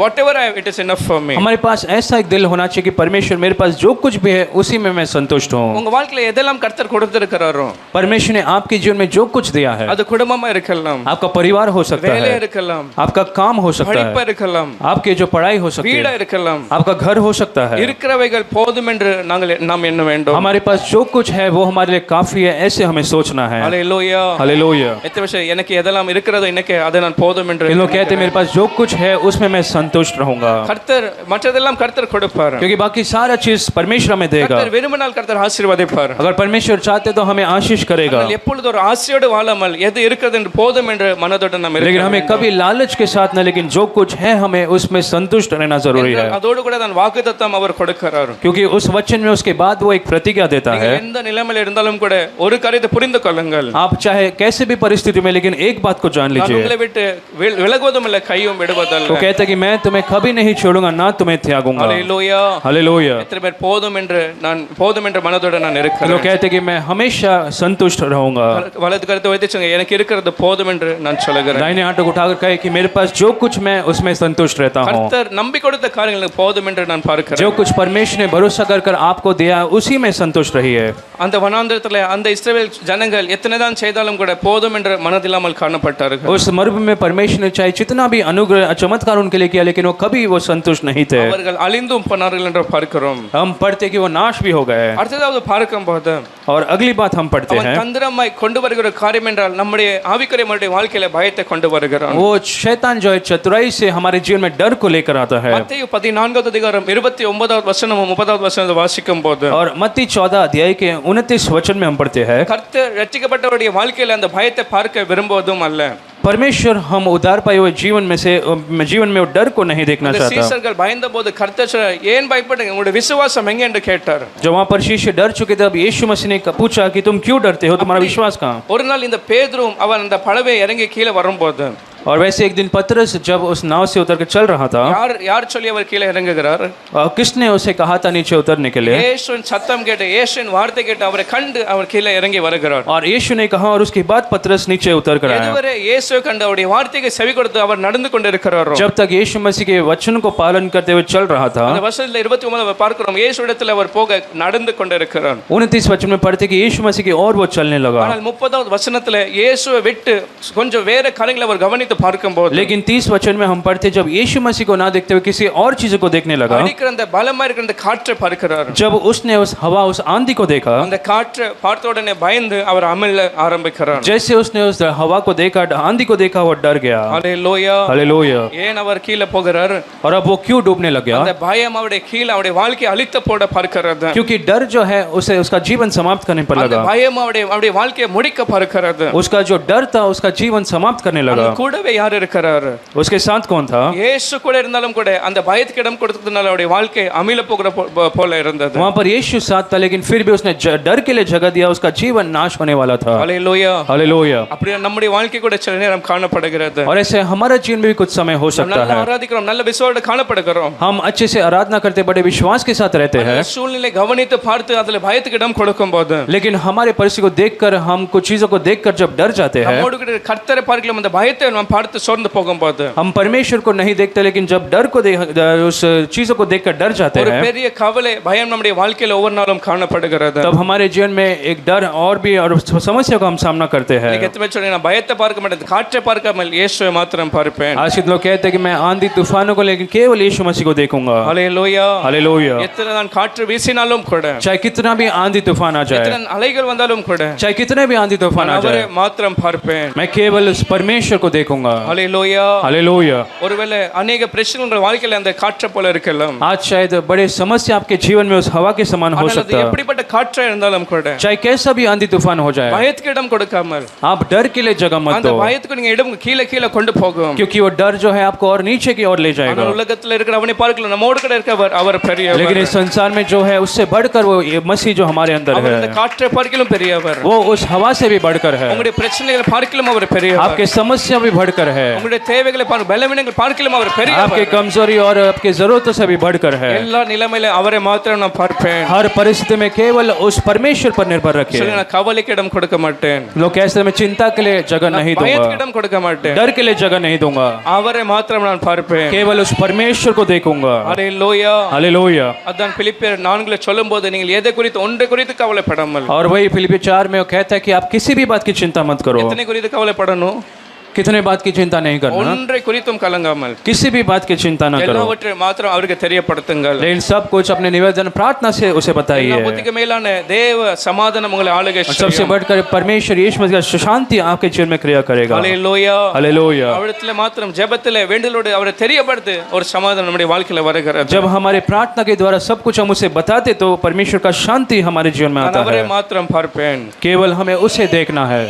whatever I have, it is enough for me. हमारे पास ऐसा एक दिल होना चाहिए कि परमेश्वर मेरे पास जो कुछ भी है उसी में मैं संतुष्ट हूँ। உங்க வாழ்க்கையில எதெல்லாம் கர்த்தர் கொடுத்திருக்கிறாரோ परमेश्वर ने आपके जीवन में जो कुछ दिया है, அது குடும்பமா இருக்கலாம், आपका परिवार हो सकता வேலையா है, இருக்கலாம், आपका काम हो सकता படிப்பா है, இருக்கலாம், आपके जो पढ़ाई हो सकती வீடா है, இருக்கலாம், आपका घर हो सकता है, இருக்கிறவைகள் போதும் என்று நாம் எண்ண வேண்டும்। हमारे पास जो कुछ है वो हमारे लिए काफी है, ऐसे हमें सोचना है। हालेलुया। हालेलुया। எத்தனை வருஷம் எனக்கு எதெல்லாம் இருக்கிறதோ இன்னைக்கு அதை நான் போதும் என்று ये लोग कहते हैं मेरे पास जो कुछ है उसमें मैं संतुष्ट रहूंगा, கர்த்தர் மற்றதெல்லாம் கர்த்தர் கொடுப்பார், क्योंकि बाकी सारा चीज परमेश्वर हमें देगा। கர்த்தர் விரும்பினால் கர்த்தர் ஆசீர்வதிப்பார், अगर परमेश्वर चाहते तो हमें आशीष करेगा, ஆனால் எப்பொழுது ஒரு ஆசையோடு வாழாமல் எது இருக்கிறது என்று போதும் என்று மனதோடு நாம் लेकिन हमें कभी लालच के साथ न, लेकिन जो कुछ है हमें उसमें संतुष्ट रहना जरूरी है, அதோடு கூட தான் வாக்குத்தத்தம் அவர் கொடுக்கிறார், क्योंकि उस वचन में उसके बाद वो एक प्रतिज्ञा देता है। எந்த நிலைமையில் இருந்தாலும் கூட ஒரு காரியத்தை புரிந்து கொள்ளுங்கள், आप चाहे कैसे भी परिस्थिति में, लेकिन एक बात को जान நான் लीजिए, உங்களை விட்டு விலகுவதும் இல்லை கையும் விடுவதல்ல। वो कहता है कि मैं तुम्हें कभी नहीं छोड़ूंगा ना तुम्हें त्यागूंगा। हालेलुया। हालेलुया। எத்தனை பேர் போதும் என்று மனதோடு நான் लोग இருக்கிறேன், कहते हैं कि मैं हमेशा संतुष्ट रहूंगा। வலது கருத்தை வைத்துச்சுங்க எனக்கு இருக்கிறது போதும் என்று நான் சொல்லுகிறேன், दाहिने हाथ को उठाकर कहे कि मेरे पास जो कुछ मैं उसमें संतुष्ट रहता हूँ, கர்த்தர் நம்பி கொடுத்த காரியங்களுக்கு போதும் என்று நான் जो பார்க்கிறேன்। कुछ परमेश्वर ने भरोसा कर आपको दिया उसी में संतुष्ट रहिए। அந்த வனாந்தரத்தில் அந்த இஸ்ரவேல் ஜனங்கள் எத்தனை தான் செய்தாலும் கூட போதும் என்று மனதில்லாமல் காணப்பட்டார்கள், उस मरुभूमि में परमेश्वर ने चाहे जितना भी अनुग्रह चमत्कार उनके लिए किया, लेकिन वो कभी वो संतुष्ट नहीं थे। அவர்கள் அழிந்தும் போனார்கள் என்று பார்க்கிறோம்। हम पढ़ते कि वो नाश भी हो गए। அடுத்ததாவது பார்க்கும்போது और अगली बात हम पढ़ते அவன் हैं, தந்திரமாய் கொண்டு வருகிற காரியம் என்றால் நம்முடைய ஆவிக்குரிய வாழ்க்கையில பயத்தை கொண்டு வருகிறான்। वो शैतान जो है चतुराई से हमारे जीवन में डर को लेकर आता है। மத்தேயு 14வது அதிகாரம் 29வது வசனமும் 30வது வசனத்தை வாசிக்கும் போது, और मत्ती 14 अध्याय के 29 वचन में हम पढ़ते हैं, கர்த்தர் ரட்சிக்கப்பட்டவருடைய வாழ்க்கையில அந்த பயத்தை பார்க்க விரும்புவதும் அல்ல, परमेश्वर हम उद्धार पाए हुए जीवन में वो डर को नहीं देखना அந்த चाहता। சீசர்கள் பயந்தபோது கர்த்தர் ஏன் பயப்படுங்க உங்களுடைய விசுவாசம் எங்க என்று கேட்டார்। जब वहाँ पर शिष्य डर चुके थे, अब यीशु मसीह ने पूछा कि तुम क्यों डरते हो, तुम्हारा विश्वास कहाँ। ஒரு நாள் இந்த பேதுரும் அவன் அந்த படவை இறங்கி கீழே வரும்போது, और वैसे एक दिन पतरस जब उस नाव से उतर के चल रहा था, யார் சொல்லி அவர் கீழே இறங்குகிறார், किसने उसे कहा था नीचे उतरने के लिए, இயேசுவின் சத்தம் கேட்டு இயேசுவின் வார்த்தை கேட்டு அவரை கண்டு அவர் கீழே இறங்கி வருகிறார்। और यीशु ने कहा और उसके बाद पतरस नीचे उतर कर आया। இதுவரை இயேசுவை கண்டு அவருடைய வார்த்தைக்கு செவி கொடுத்து அவர் நடந்து கொண்டிருக்கிறாரோ, जब तक यीशु मसीह के वचन को पालन करते हुए चल रहा था, அந்த வசனத்துல 29 பார்க்கிறோம் இயேசுவிடத்தில் அவர் போக நடந்து கொண்டிருக்கிறார்। 29 वचन में पढ़ते कि यीशु मसीह की ओर वो चलने लगा। ஆனால் 30வது வசனத்துல இயேசுவை விட்டு கொஞ்சம் வேற காரியங்களை அவர் கவனித்து பார்க்கும்போது लेकिन 30 वचन में हम पढ़ते जब यीशु मसीह को ना देखते हुए किसी और चीजों को देखने लगा, அடிக்கிற அந்த பலமா இருக்கிற அந்த காற்றை பார்க்கிறார். जब उसने उस हवा उस आंधी को देखा, அந்த காற்றை பார்த்த உடனே பயந்து அவர் அமல ஆரம்பிக்கிறார். जैसे उसने उस हवा को देखा, आंधी को देखा, वो डर गया। ஹalleluya. हालेलुया। ஏன் அவர் கீழே போகிறார்? और अब वो क्यों डूबने लग गया? அந்த பயம் அவருடைய கீழே அவருடைய வாழ்க்கையை அழித்து போட பார்க்கிறது. क्योंकि डर जो है उसे उसका जीवन समाप्त करने पर அந்த लगा। பயம் அவருடைய வாழ்க்கையை முடிக்க பார்க்கிறது. उसका जो डर था उसका जीवन समाप्त करने लगा। அந்த கூடவே யார் இருக்கிறார்? उसके साथ कौन था? இயேசு கூட இருந்தாலும் கூட அந்த பயத்துக்கு இடம் கொடுத்ததுனால அவருடைய வாழ்க்கை அமில போகிற போல இருந்தது. वहाँ पर यीशु साथ था, लेकिन फिर भी उसने डर के लिए जगह दिया, उसका जीवन नाश होने वाला था। ஹalleluya. हालेलुया। அப்படியே நம்முடைய வாழ்க்கை கூட சில நேரம் காணப்படுகிறது. और ऐसे हमारा जीवन में भी कुछ समय हो सकता நல்ல है। ஆராதிக்கிறோம், நல்ல விசுவாசோட காணப்படுகிறோம். हम अच्छे से आराधना करते, बड़े विश्वास के साथ रहते हैं, சூழ்நிலை கவனித்து பார்த்து அதுல பயத்துக்கு இடம் கொடுக்கும்போது लेकिन हमारे परिस्थिति को देखकर, हम कुछ चीजों को देखकर जब डर जाते हैं, நம்மோடு கூட கர்த்தரை பார்க்கலாம் அந்த பயத்தை நாம் பார்த்து சோர்ந்து போகும்போது हम परमेश्वर को नहीं देखते, लेकिन जब डर को उस चीजों को देखकर डर जाते ஒரு हैं, பெரிய கவலை பயம் நம்முடைய வாழ்க்கையில ஒவ்வொரு நாளும் காணப்படுகிறது. तब हमारे जीवन में एक डर और भी और समस्या का हम सामना करते हैं। நீங்க எத்தனை சொல்றீங்க நான் பயத்தை பார்க்க மாட்டேன், காற்றை பார்க்காமல் இயேசுவை மாத்திரம் பார்ப்பேன். आज के लोग कहते हैं कि मैं आंधी तूफानों को लेकिन केवल यीशु मसीह को देखूंगा। ஹalleluya. हालेलुया। எத்தனை நான் காற்று வீசினாலும் கூட, चाहे कितना भी आंधी तूफान आ जाए, எத்தனை அலைகள் வந்தாலும் கூட, चाहे कितने भी आंधी तूफान आ அவரை जाए, மாத்திரம் பார்ப்பேன். मैं केवल उस परमेश्वर को देखूंगा। ஹalleluya. हालेलुया। ஒருவேளை अनेक பிரச்சனைகள் வாழ்க்கையில அந்த காற்றை போல இருக்கலாம். आज शायद बड़े समस्या आपके जीवन में उस हवा के समान हो ஆனால் அது सकता है, எப்படிப்பட்ட காற்றா இருந்தாலும் கூட चाहे कैसा भी आंधी तूफान हो जाए, பயத்துக்கு இடம் கொடுக்காமல் आप डर के लिए जगह मत அந்த दो, பயத்துக்கு நீங்க இடம் கீழே கீழே கொண்டு போகும். क्योंकि वो डर जो है आपको और नीचे की ओर ले ஆனால் जाएगा। உலகத்துல இருக்கிற அவனை பார்க்கல, நம்மோடு கூட இருக்கவர் அவர் பெரியவர். लेकिन इस संसार में जो है उससे बढ़कर वो ये मसीह जो हमारे अंदर அவர் இந்த है, காற்றை பார்க்கலும் பெரியவர். वो उस हवा से भी बढ़कर है, உங்களுடைய பிரச்சனைகளை பார்க்கலும் அவர் பெரியவர். आपके समस्या भी बढ़कर है, உங்களுடைய தேவைகளை பலவீனங்கள் பார்க்கலும் அவர் आपके பெரியவர். कमजोरी और आपके जरूरतों से भी बढ़कर है। எல்லா நிலைமையில அவரை மாத்திரம் நான் பார்ப்பேன். हर परिस्थिति में केवल उस परमेश्वर पर निर्भर रखिए। சொல்லி நான் கவலைக்கு இடம் கொடுக்க மாட்டேன், लोग कहते हैं मैं चिंता के लिए जगह नहीं பயத்துக்கு दूंगा, இடம் கொடுக்க மாட்டேன், डर के लिए जगह नहीं दूंगा, அவரை மாத்திரம் நான் பார்ப்பேன். केवल उस परमेश्वर को देखूंगा। ஹalleluya. हालेलुया। அதான் பிலிப்பியர் 4 சொல்லும்போது நீங்கள் எதை குறித்து ஒன்றை குறித்து கவலைப்படாமல், और वही फिलिप्पी 4 में वो कहता है कि आप किसी भी बात की चिंता मत करो। எத்தனை குறித்து கவலைப்படணும்? कितने बात की चिंता नहीं करना, ஒன்றை குறித்தும் கலங்காமல் किसी भी बात की चिंता ना करो, எல்லாவற்றை மாத்திரம் அவருக்கு தெரியப்படுத்துங்கள். लेकिन सब कुछ अपने निवेदन प्रार्थना से उसे எல்லா बताइए। புத்திக்கு மேலான தேவ சமாதானம் உங்களை ஆளுகை और सबसे செய்யும். बढ़कर परमेश्वर यीशु मसीह का शांति आपके जीवन में क्रिया करेगा। ஹalleluya. हालेलुया। அவரிடத்துல மாத்திரம் ஜெபத்திலே வேண்டுதலோடு அவரை தெரியப்படுத்து ஒரு சமாதானம் நம்முடைய வாழ்க்கையில வருகிறது. जब हमारे प्रार्थना के द्वारा सब कुछ हम उसे बताते तो परमेश्वर का शांति हमारे जीवन में நான் आता அவரை है। மாத்திரம் பார்ப்பேன். केवल हमें उसे देखना है।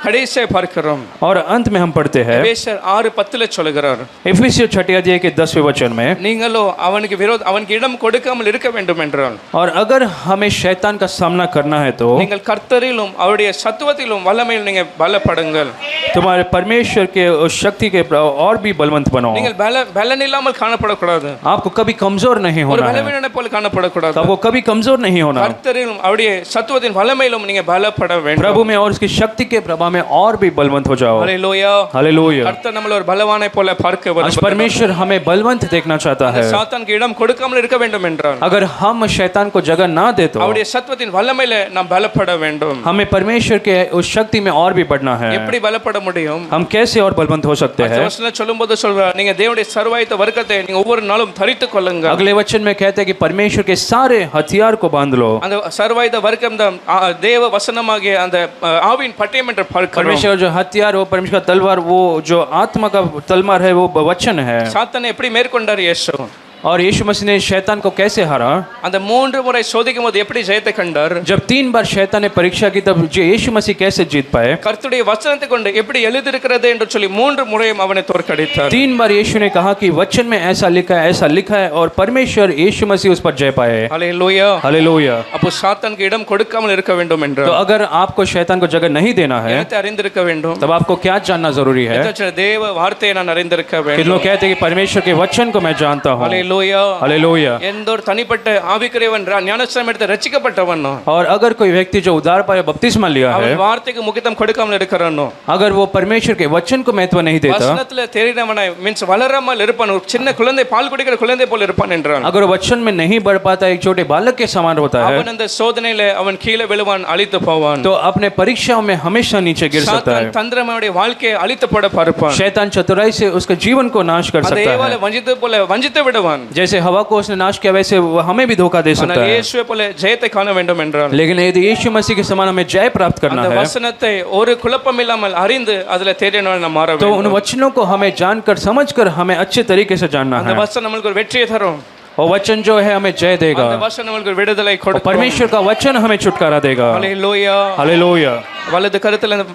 கடைசியை பார்க்கிறோம். और अंत में हम पढ़ते हैं எபேசியர் 6:10 சொல்கிறார், इफिसियों 6 अध्याय के 10वें वचन में, நீங்களோ அவனுக்கு அவனுக்கு இடம் கொடுக்காமல் இருக்க வேண்டும் என்றால் और अगर हमें शैतान का सामना करना है तो நீங்கள் கர்த்தரிலும் அவருடைய சத்துவத்திலும் வல்லமையிலும் நீங்க பலப்படுங்கள். तुम्हारे परमेश्वर के उस शक्ति के और भी बलवंत बनो। நீங்கள் பலன் இல்லாமல் காணப்படக்கூடாது, आपको कभी कमजोर नहीं ஒரு होना है, பலவீனனை போல காணப்படக்கூடாது. आपको कभी कमजोर नहीं होना। கர்த்தரிலும் அவருடைய சத்துவத்தின் வல்லமையிலும் நீங்க பலப்பட வேண்டும். प्रभु में और उसकी शक्ति के प्रभाव में और भी बलवंत हो जाओ। ஹalleluya. हालेलुया। கர்த்தர் நம்மள ஒரு பலவானை போல பார்க்க आज விரும்புகிறார். परमेश्वर हमें बलवंत देखना चाहता है। சாத்தானுக்கு இடம் கொடுக்காமல் இருக்க வேண்டும் என்றால் अगर हम शैतान को जगह ना दे तो அவருடைய சத்துவத்தின் வல்லமையில நாம் பலப்பட வேண்டும். हमें परमेश्वर के उस शक्ति में और भी बढ़ना है। எப்படி பலப்பட முடியும்? हम कैसे और बलवंत हो सकते हैं? வசனம் சொல்லும்போது சொல்றார், நீங்க தேவனுடைய சர்வாயுத வர்க்கத்தை நீங்க ஒவ்வொரு நாளும் தரித்துக் கொள்ளுங்க. अगले वचन में कहते हैं कि परमेश्वर के सारे हथियार को बांध लो। அந்த சர்வாயுத வர்க்கம் தான் தேவ வசனமாகிய அந்த ஆவியின் பட்டயம் என்று பார்க்கிறோம். परमेश्वर जो हथियार वो परमेश्वर का तलवार, वो जो आत्मा का तलवार है वो वचन है। சாத்தானை எப்படி மேற்கொண்டார் இயேசு? और यीशु मसीह ने शैतान को कैसे हारा? அந்த 3 முறை சோதிக்கும் போது எப்படி ஜெயத்தை கண்டார்? जब 3 बार शैतान ने परीक्षा की तब यीशु मसीह कैसे जीत पाए? கர்த்தருடைய வசனத்தை கொண்டு எப்படி எழுதியிருக்கிறது என்று சொல்லி 3 முறையும் அவனை தோற்கடித்தார். 3 बार यीशु ने कहा कि वचन में ऐसा लिखा है और परमेश्वर यीशु मसीह उस पर जय पाए। ஹalleluya. हालेलुया। அப்போ சாத்தானுக்கு இடம் கொடுக்காமல் இருக்க வேண்டும் तो என்றார். अगर आपको शैतान को जगह नहीं देना है என்னத்தை அறிந்திருக்க வேண்டும்? तब आपको क्या जानना जरूरी है? தேவ வார்த்தையை நான் அறிந்திருக்க कि வேண்டும். लोग कहते हैं कि परमेश्वर के वचन को मैं जानता हूँ। ஹalleluya. ஹalleluya हालेलुया। எந்த ஒரு தனிப்பட்ட ஆவிக்குரியவன் ஞானஸ்நானம் எடுத்து ரட்சிக்கப்பட்டவனோ और अगर कोई व्यक्ति जो उद्धार पाया बपतिस्मा लिया है, அவன் வார்த்தைக்கு முக்கியத்துவம் கொடுக்காமல் இருக்கிறானோ अगर वो परमेश्वर के वचन को महत्व नहीं देता, வசனத்துல தெரிறவனாய் மீன்ஸ் வளராமல் இருப்பான், ஒரு சின்ன குழந்தை பால் குடிக்கிற குழந்தை போல இருப்பான் என்றான். अगर वचन में नहीं बढ़ पाता, एक छोटे बालक के समान होता है, அவன் அந்த சோதனையில அவன் கீழே விழுவான், அழித்து போவான். तो अपने परीक्षाओं में हमेशा नीचे गिर सकता है। சாத்தான் தந்திரமாவுடைய வாழ்க்கையை அழித்து போட பார்ப்பான். शैतान चतुराई से उसके जीवन को नाश कर அதே सकता போல है। வஞ்சித்து போல வஞ்சித்து விடுவான். जैसे हवा को उसने नाश किया, वैसे वो हमें भी धोखा दे सकता ஆனால் है। இயேசுவை போல ஜெயத்தை காண வேண்டும் என்றால் लेकिन यदि यीशु मसीह के समान हमें जय प्राप्त करना அந்த है, வசனத்தை ஒரு குழப்பம் இல்லாமல் அறிந்து அதுல தேறினவன் நாம் மாற तो வேண்டும். उन वचनों को हमें जानकर समझकर हमें अच्छे तरीके से जानना அந்த है। வசனம் நமக்கு ஒரு வெற்றியை தரும். और वचन जो है हमें जय देगा, அந்த வசனம் நமக்கு ஒரு விடுதலை और கொடுக்கும். परमेश्वर का वचन हमें छुटकारा देगा। ஹalleluya हालेलुया। வலது கருத்துல அந்த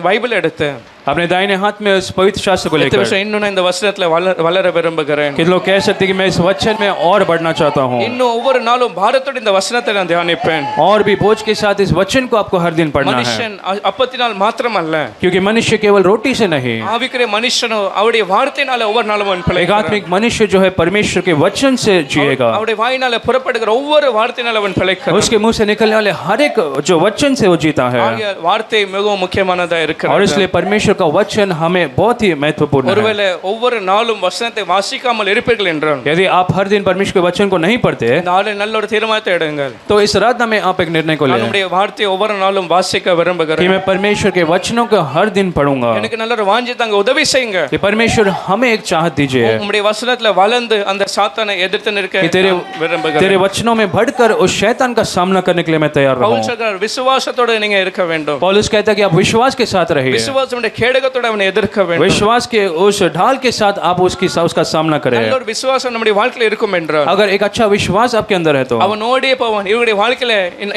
பைபிள் எடுத்து अपने दाहिने हाथ में उस पवित्र शास्त्र को இந்த लेकर வருஷம் இன்னும் நான் இந்த வசனத்துல வளர விரும்புகிறேன். कितने लोग कह सकते हैं कि मैं इस वचन में और बढ़ना चाहता हूँ, இன்னும் ஒவ்வொரு நாளும் பாரத்தோட இந்த வசனத்தை நான் தியானிப்பேன். और भी बोझ के साथ इस वचन को आपको हर दिन पढ़ना है, மனுஷன் அப்பத்தினால் மாத்திரமல்ல, क्योंकि मनुष्य केवल रोटी से नहीं, ஆவிக்குரிய மனுஷனோ அவருடைய வார்த்தையினால ஒவ்வொரு நாளும் அவன் एक பிழைக்கிறான். आत्मिक मनुष्य जो है परमेश्वर के वचन से जिएगा। அவருடைய வாயினால புறப்படுகிற ஒவ்வொரு வார்த்தையினால அவன் பிழைக்கிறான். उसके मुंह से निकलने वाले हर एक जो वचन से वो जीता है, ஆகையால் வார்த்தை மிகவும் முக்கியமானதா और இருக்கிறது. इसलिए परमेश्वर का वचन हमें बहुत ही महत्वपूर्ण है। ஒருவேளை ஒவ்வொரு நாளும் வசனத்தை வாசிக்காமல் இருப்பீர்கள் என்றால் यदि आप हर दिन परमेश्वर के वचन को नहीं पढ़ते, நாளை நல்ல ஒரு தீர்மானத்தை எடுங்கள். तो इस रात में आप एक निर्णय को लें நம்முடைய வார்த்தையை ஒவ்வொரு நாளும் வாசிக்க कि விரும்புகிறேன். मैं परमेश्वर के वचनों को हर दिन पढ़ूंगा। எனக்கு நல்ல ஒரு வாஞ்சி தாங்க, உதவி செய்யுங்க. कि परमेश्वर हमें एक चाहत दीजिए உம்முடைய வசனத்துல வளர்ந்து அந்த சாத்தானை எதிர்த்து நிற்க कि तेरे விரும்புகிறேன். वचनों में बढ़कर उस शैतान का सामना करने के लिए मैं तैयार பவுல் रहूं। சொல்றார், விசுவாசத்தோட நீங்க இருக்க வேண்டும். पौलुस कहता है कि आप विश्वास के साथ रहिए, விசுவாசமுடைய கேடகத்தோட அவனை எதிர்க்க வேண்டும். विश्वास के उस ढाल के साथ आप उसका सामना நல்ல करें। ஒரு விசுவாசம் நம்முடைய வாழ்க்கையில இருக்கும் என்றால் अगर एक अच्छा विश्वास आपके अंदर है, तो அவன் ஓடியே போவான். இவருடைய வாழ்க்கையில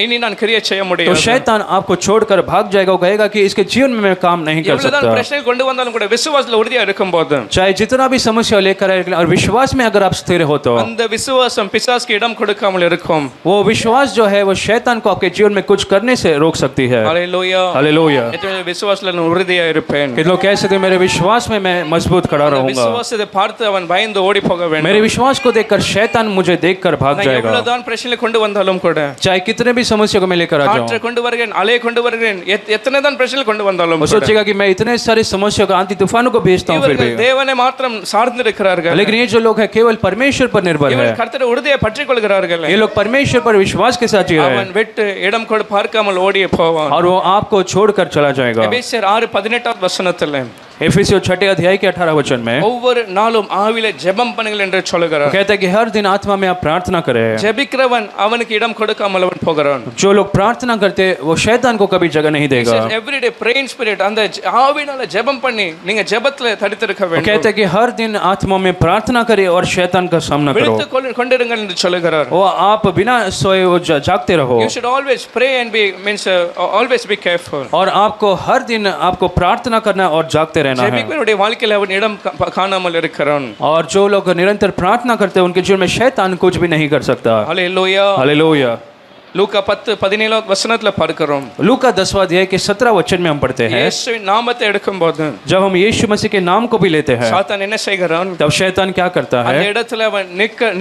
இனி நான் கிரியை செய்ய तो முடியும். शैतान आपको छोड़कर भाग जाएगा। वो कहेगा कि इसके जीवन में मैं काम नहीं कर எவ்வளவுதான் सकता। பிரச்சனை கொண்டு வந்தாலும் கூட விசுவாசத்துல உறுதியா இருக்கும்போது चाहे जितना भी समस्या लेकर आए, और विश्वास में अगर आप स्थिर हो, तो அந்த விசுவாசம் பிசாசுக்கு இடம் கொடுக்காமல் இருக்கும். वो विश्वास जो है वो शैतान को आपके जीवन में कुछ करने से रोक सकती है। ஹalleluya. हालेलुया। எத்தனை விசுவாசத்துல நான் உறுதியா இருப்பேன். कि लोग कह सकते हैं मेरे विश्वास में मैं मजबूत खड़ा அந்த रहूंगा। விசுவாசத்தை பார்த்து அவன் பயந்து ஓடி போக வேண்டும். मेरे विश्वास को देखकर शैतान मुझे देखकर भाग நான் जाएगा। எவ்வளவுதான் பிரச்சனை கொண்டு வந்தாலும் கூட, चाहे कितने भी समस्या को मैं लेकर आ காற்றை जाऊं, கொண்டு வருகிறேன், அலையை கொண்டு வருகிறேன், எத்தனை தான் பிரச்சனை கொண்டு வந்தாலும் वो கூட, सोचेगा कि मैं इतने सारे समस्या को, आंधी तूफानों को भेजता हूं, फिर இவர்கள் भी। தேவனை மாத்திரம் சார்ந்து இருக்கிறார்கள். लेकिन ये जो लोग हैं केवल परमेश्वर पर निर्भर है, இவர்கள் கர்த்தரை உறுதியை பற்றிக் கொள்கிறார்கள். ये लोग परमेश्वर पर विश्वास के साथ जी रहे हैं, அவன் விட்டு இடம் கொடு பார்க்காமல் ஓடியே போவான். और वो आपको छोड़कर चला जाएगा। எபேசியர் 6:18 வசனத்தில் एफिसियों 6 अध्याय के 18 वचन में ஒவ்வொரு நாளும் ஆவியிலே ஜெபம் பண்ணுங்கள் என்று वो சொல்கிறார். कहता है कि हर दिन आत्मा में आप प्रार्थना करें। ஜெபிக்கிறவன் அவனுக்கு இடம் கொடுக்காமல் அவன் போகிறான். जो लोग प्रार्थना करते हैं वो शैतान को कभी जगह नहीं देगा। எவ்ரிடே பிரேயிங் ஸ்பிரிட், அந்த ஆவியினால ஜெபம் பண்ணி நீங்க ஜெபத்துல தடுத்திருக்க वो வேண்டும். कहते हैं कि हर दिन आत्मा में प्रार्थना करें और शैतान का सामना करो। விழித்துக் கொண்டிருங்கள் என்று சொல்கிறார். वो आप बिना सोए वो जागते रहो, You should always pray and be means always be careful. और आपको हर दिन आपको प्रार्थना करना और जागते रहना है। ஜெபிக்கிறவனுடைய வாழ்க்கையில அவன் இடம் காணாமல் இருக்கிறான். और जो लोग निरंतर प्रार्थना करते हैं उनके जीवन में शैतान कुछ भी नहीं कर सकता। ஹalleluya. हालेलुया। லூக்கா 10:17 வசனத்துல பார்க்கிறோம். लूका 10वां अध्याय के 17 वचन में हम पढ़ते हैं, இயேசுவின் நாமத்தை எடுக்கும்போது जब हम यीशु मसीह के नाम को भी लेते हैं, சாத்தான் என்ன செய்கிறான்? तब शैतान क्या करता அந்த है? இடத்துல அவன்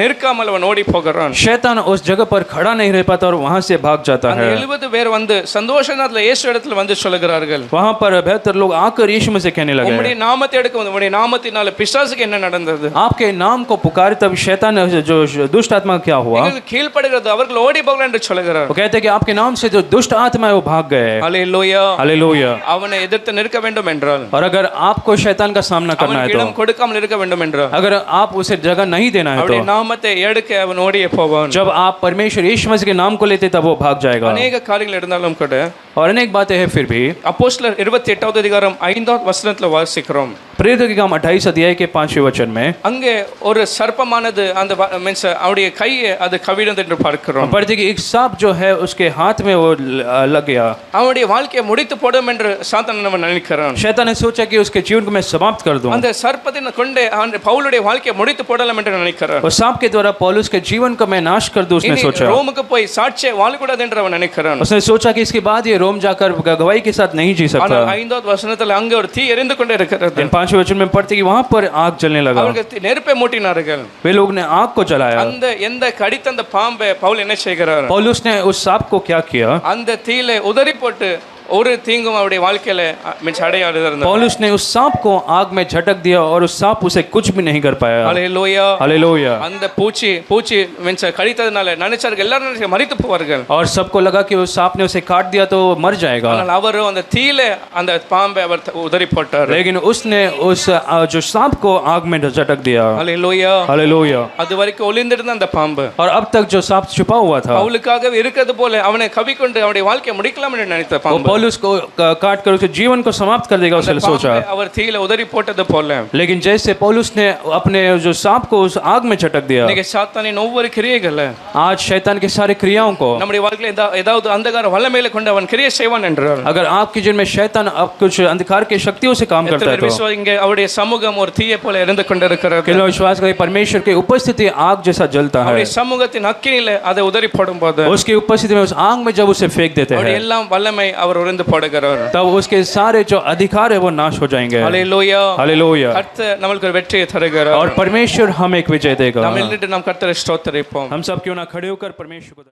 நிற்காமல் அவன் ஓடி போகிறான். शैतान उस जगह पर खड़ा नहीं रह पाता और वहां से भाग जाता அந்த है। 70 பேர் வந்து சந்தோஷத்துல இயேசு இடத்துல வந்து சொல்கிறார்கள், वहां पर 72 लोग आकर यीशु मसीह कहने लगे, உம்முடைய நாமத்தை எடுக்கும்போது உம்முடைய நாமத்தினால பிசாசுக்கு என்ன நடந்தது? आपके नाम को पुकारे तब शैतान जो दुष्ट आत्मा क्या हुआ? நீங்கள் கீழ்ப்படுகிறது, அவர்கள் ஓடி போகலாம் என்று சொல்கிறார். वो कहते हैं कि आपके नाम से जो दुष्ट आत्मा है वो भाग गए। ஹalleluya. हालेलुया। அவனை எதிர்த்து நிற்க வேண்டும் என்றால், और अगर आपको शैतान का सामना करना அவனுக்கு है, இடம் तो கொடுக்காமல் இருக்க வேண்டும் என்றால், अगर आप उसे जगह नहीं देना है, அவருடைய तो நாமத்தை எடுக்க அவன் ஓடியே போவான். जब आप परमेश्वर यीशु मसीह के नाम को लेते तब वो भाग जाएगा। அநேக காரியங்கள் இருந்தாலும் கூட और अनेक बातें हैं फिर भी। அப்போஸ்தலர் 28வது அதிகாரம் 5வது வசனத்துல வாசிக்கிறோம். प्रेरितों के काम 28 अध्याय के 5वें वचन में அங்கே ஒரு சர்ப்பமானது அந்த மீன்ஸ் அவருடைய கையை அது கவிழ்ந்தது என்று பார்க்கிறோம். पढ़ते कि एक सांप सांप जो है उसके हाथ में वो लग गया। அவனுடைய வாழ்க்கையை முடித்து போடும் என்று சாத்தான் நம்ம நினைக்கிறான். शैतान ने सोचा कि उसके जीवन को मैं समाप्त कर दूं। அந்த சர்ப்பத்தின் கொண்டு அவன் பவுலுடைய வாழ்க்கையை முடித்து போடலாம் என்று நினைக்கிறான். और सांप के द्वारा पौलुस के जीवन को मैं नाश कर दूं उसने இனி सोचा। ரோமுக்கு போய் சாட்சியை வாழக்கூடாது என்று அவன் நினைக்கிறான். उसने सोचा कि इसके बाद ये रोम जाकर गवाही के साथ नहीं जी सकता। ஆனால் 5வது வசனத்தில் அங்கே ஒரு தீ எரிந்து கொண்டே இருக்கிறது. इन 5वें वचन में पढ़ते कि वहां पर आग जलने लगा। அவர்கள் நெருப்பை மூட்டினார்கள். वे लोग ने आग को जलाया। அந்த எந்த கடித்த அந்த பாம்பை பவுல் என்ன செய்கிறார்? पौलुस ने उस सांप को क्या किया? அந்த தீயில உதறி போட்டு ஒரு தீங்கும் அவருடைய வாழ்க்கையில மீன்ஸ் அடையாள இருந்தது. पौलुस ने उस सांप को आग में झटक दिया और उस सांप उसे कुछ भी नहीं कर पाया। ஹalleluya हालेलुया। அந்த பூச்சி மீன்ஸ் கடித்ததனால நினைச்சார்கள் எல்லாரும் மரித்து போவார்கள். और सबको लगा कि उस सांप ने उसे काट दिया तो मर जाएगा। ஆனால் அவர் அந்த தீயில அந்த பாம்பை அவர் உதறி போட்டார். लेकिन उसने उस जो सांप को आग में झटक दिया। ஹalleluya हालेलुया। அது வரைக்கும் ஒளிந்திருந்த அந்த பாம்பு और अब तक जो सांप छुपा हुआ था பவுலுக்காக இருக்கிறது போல அவனை கவிக்கொண்டு அவருடைய வாழ்க்கையை முடிக்கலாம் என்று நினைத்த वो பாம்பு पौलुस को काट कर उसके जीवन को समाप्त कर देगा उसने सोचा। அவர் தீயில உதறி போட்டது போல लेकिन जैसे पौलुस ने अपने जो सांप को उस आग में झटक दिया, இன்னைக்கு சாத்தானின் ஒவ்வொரு கிரியைகளை आज शैतान के सारे क्रियाओं को நம்முடைய வாழ்க்கையில ஏதாவது அந்தகார வல்லமையில கொண்டு அவன் கிரியை செய்வான் என்றார். अगर आपके जीवन में शैतान अब कुछ अंधकार की शक्तियों से काम करता है तो விசுவாசி இங்கே அவருடைய சமூகம் ஒரு தீயை போல எரிந்து கொண்டிருக்கிறது. किलो विश्वास करें परमेश्वर की उपस्थिति आग जैसा जलता है। அவருடைய சமூகத்தின் அக்கினியில அதை உதறி போடும்போது उसकी उपस्थिति में उस आग में जब उसे फेंक देते அவருடைய हैं எல்லாம் வல்லமை அவர் உறிந்து போடுகிறார். तब उसके सारे जो अधिकार है वो नाश हो जाएंगे। ஹalleluya हालेलुया। கர்த்தர் நமக்கு ஒரு வெற்றியை தருகிறார். और परमेश्वर हम एक विजय देगा। நாம் எல்லாரும் நாம் கர்த்தரை ஸ்தோத்திரிப்போம். हम सब क्यों ना खड़े होकर परमेश्वर को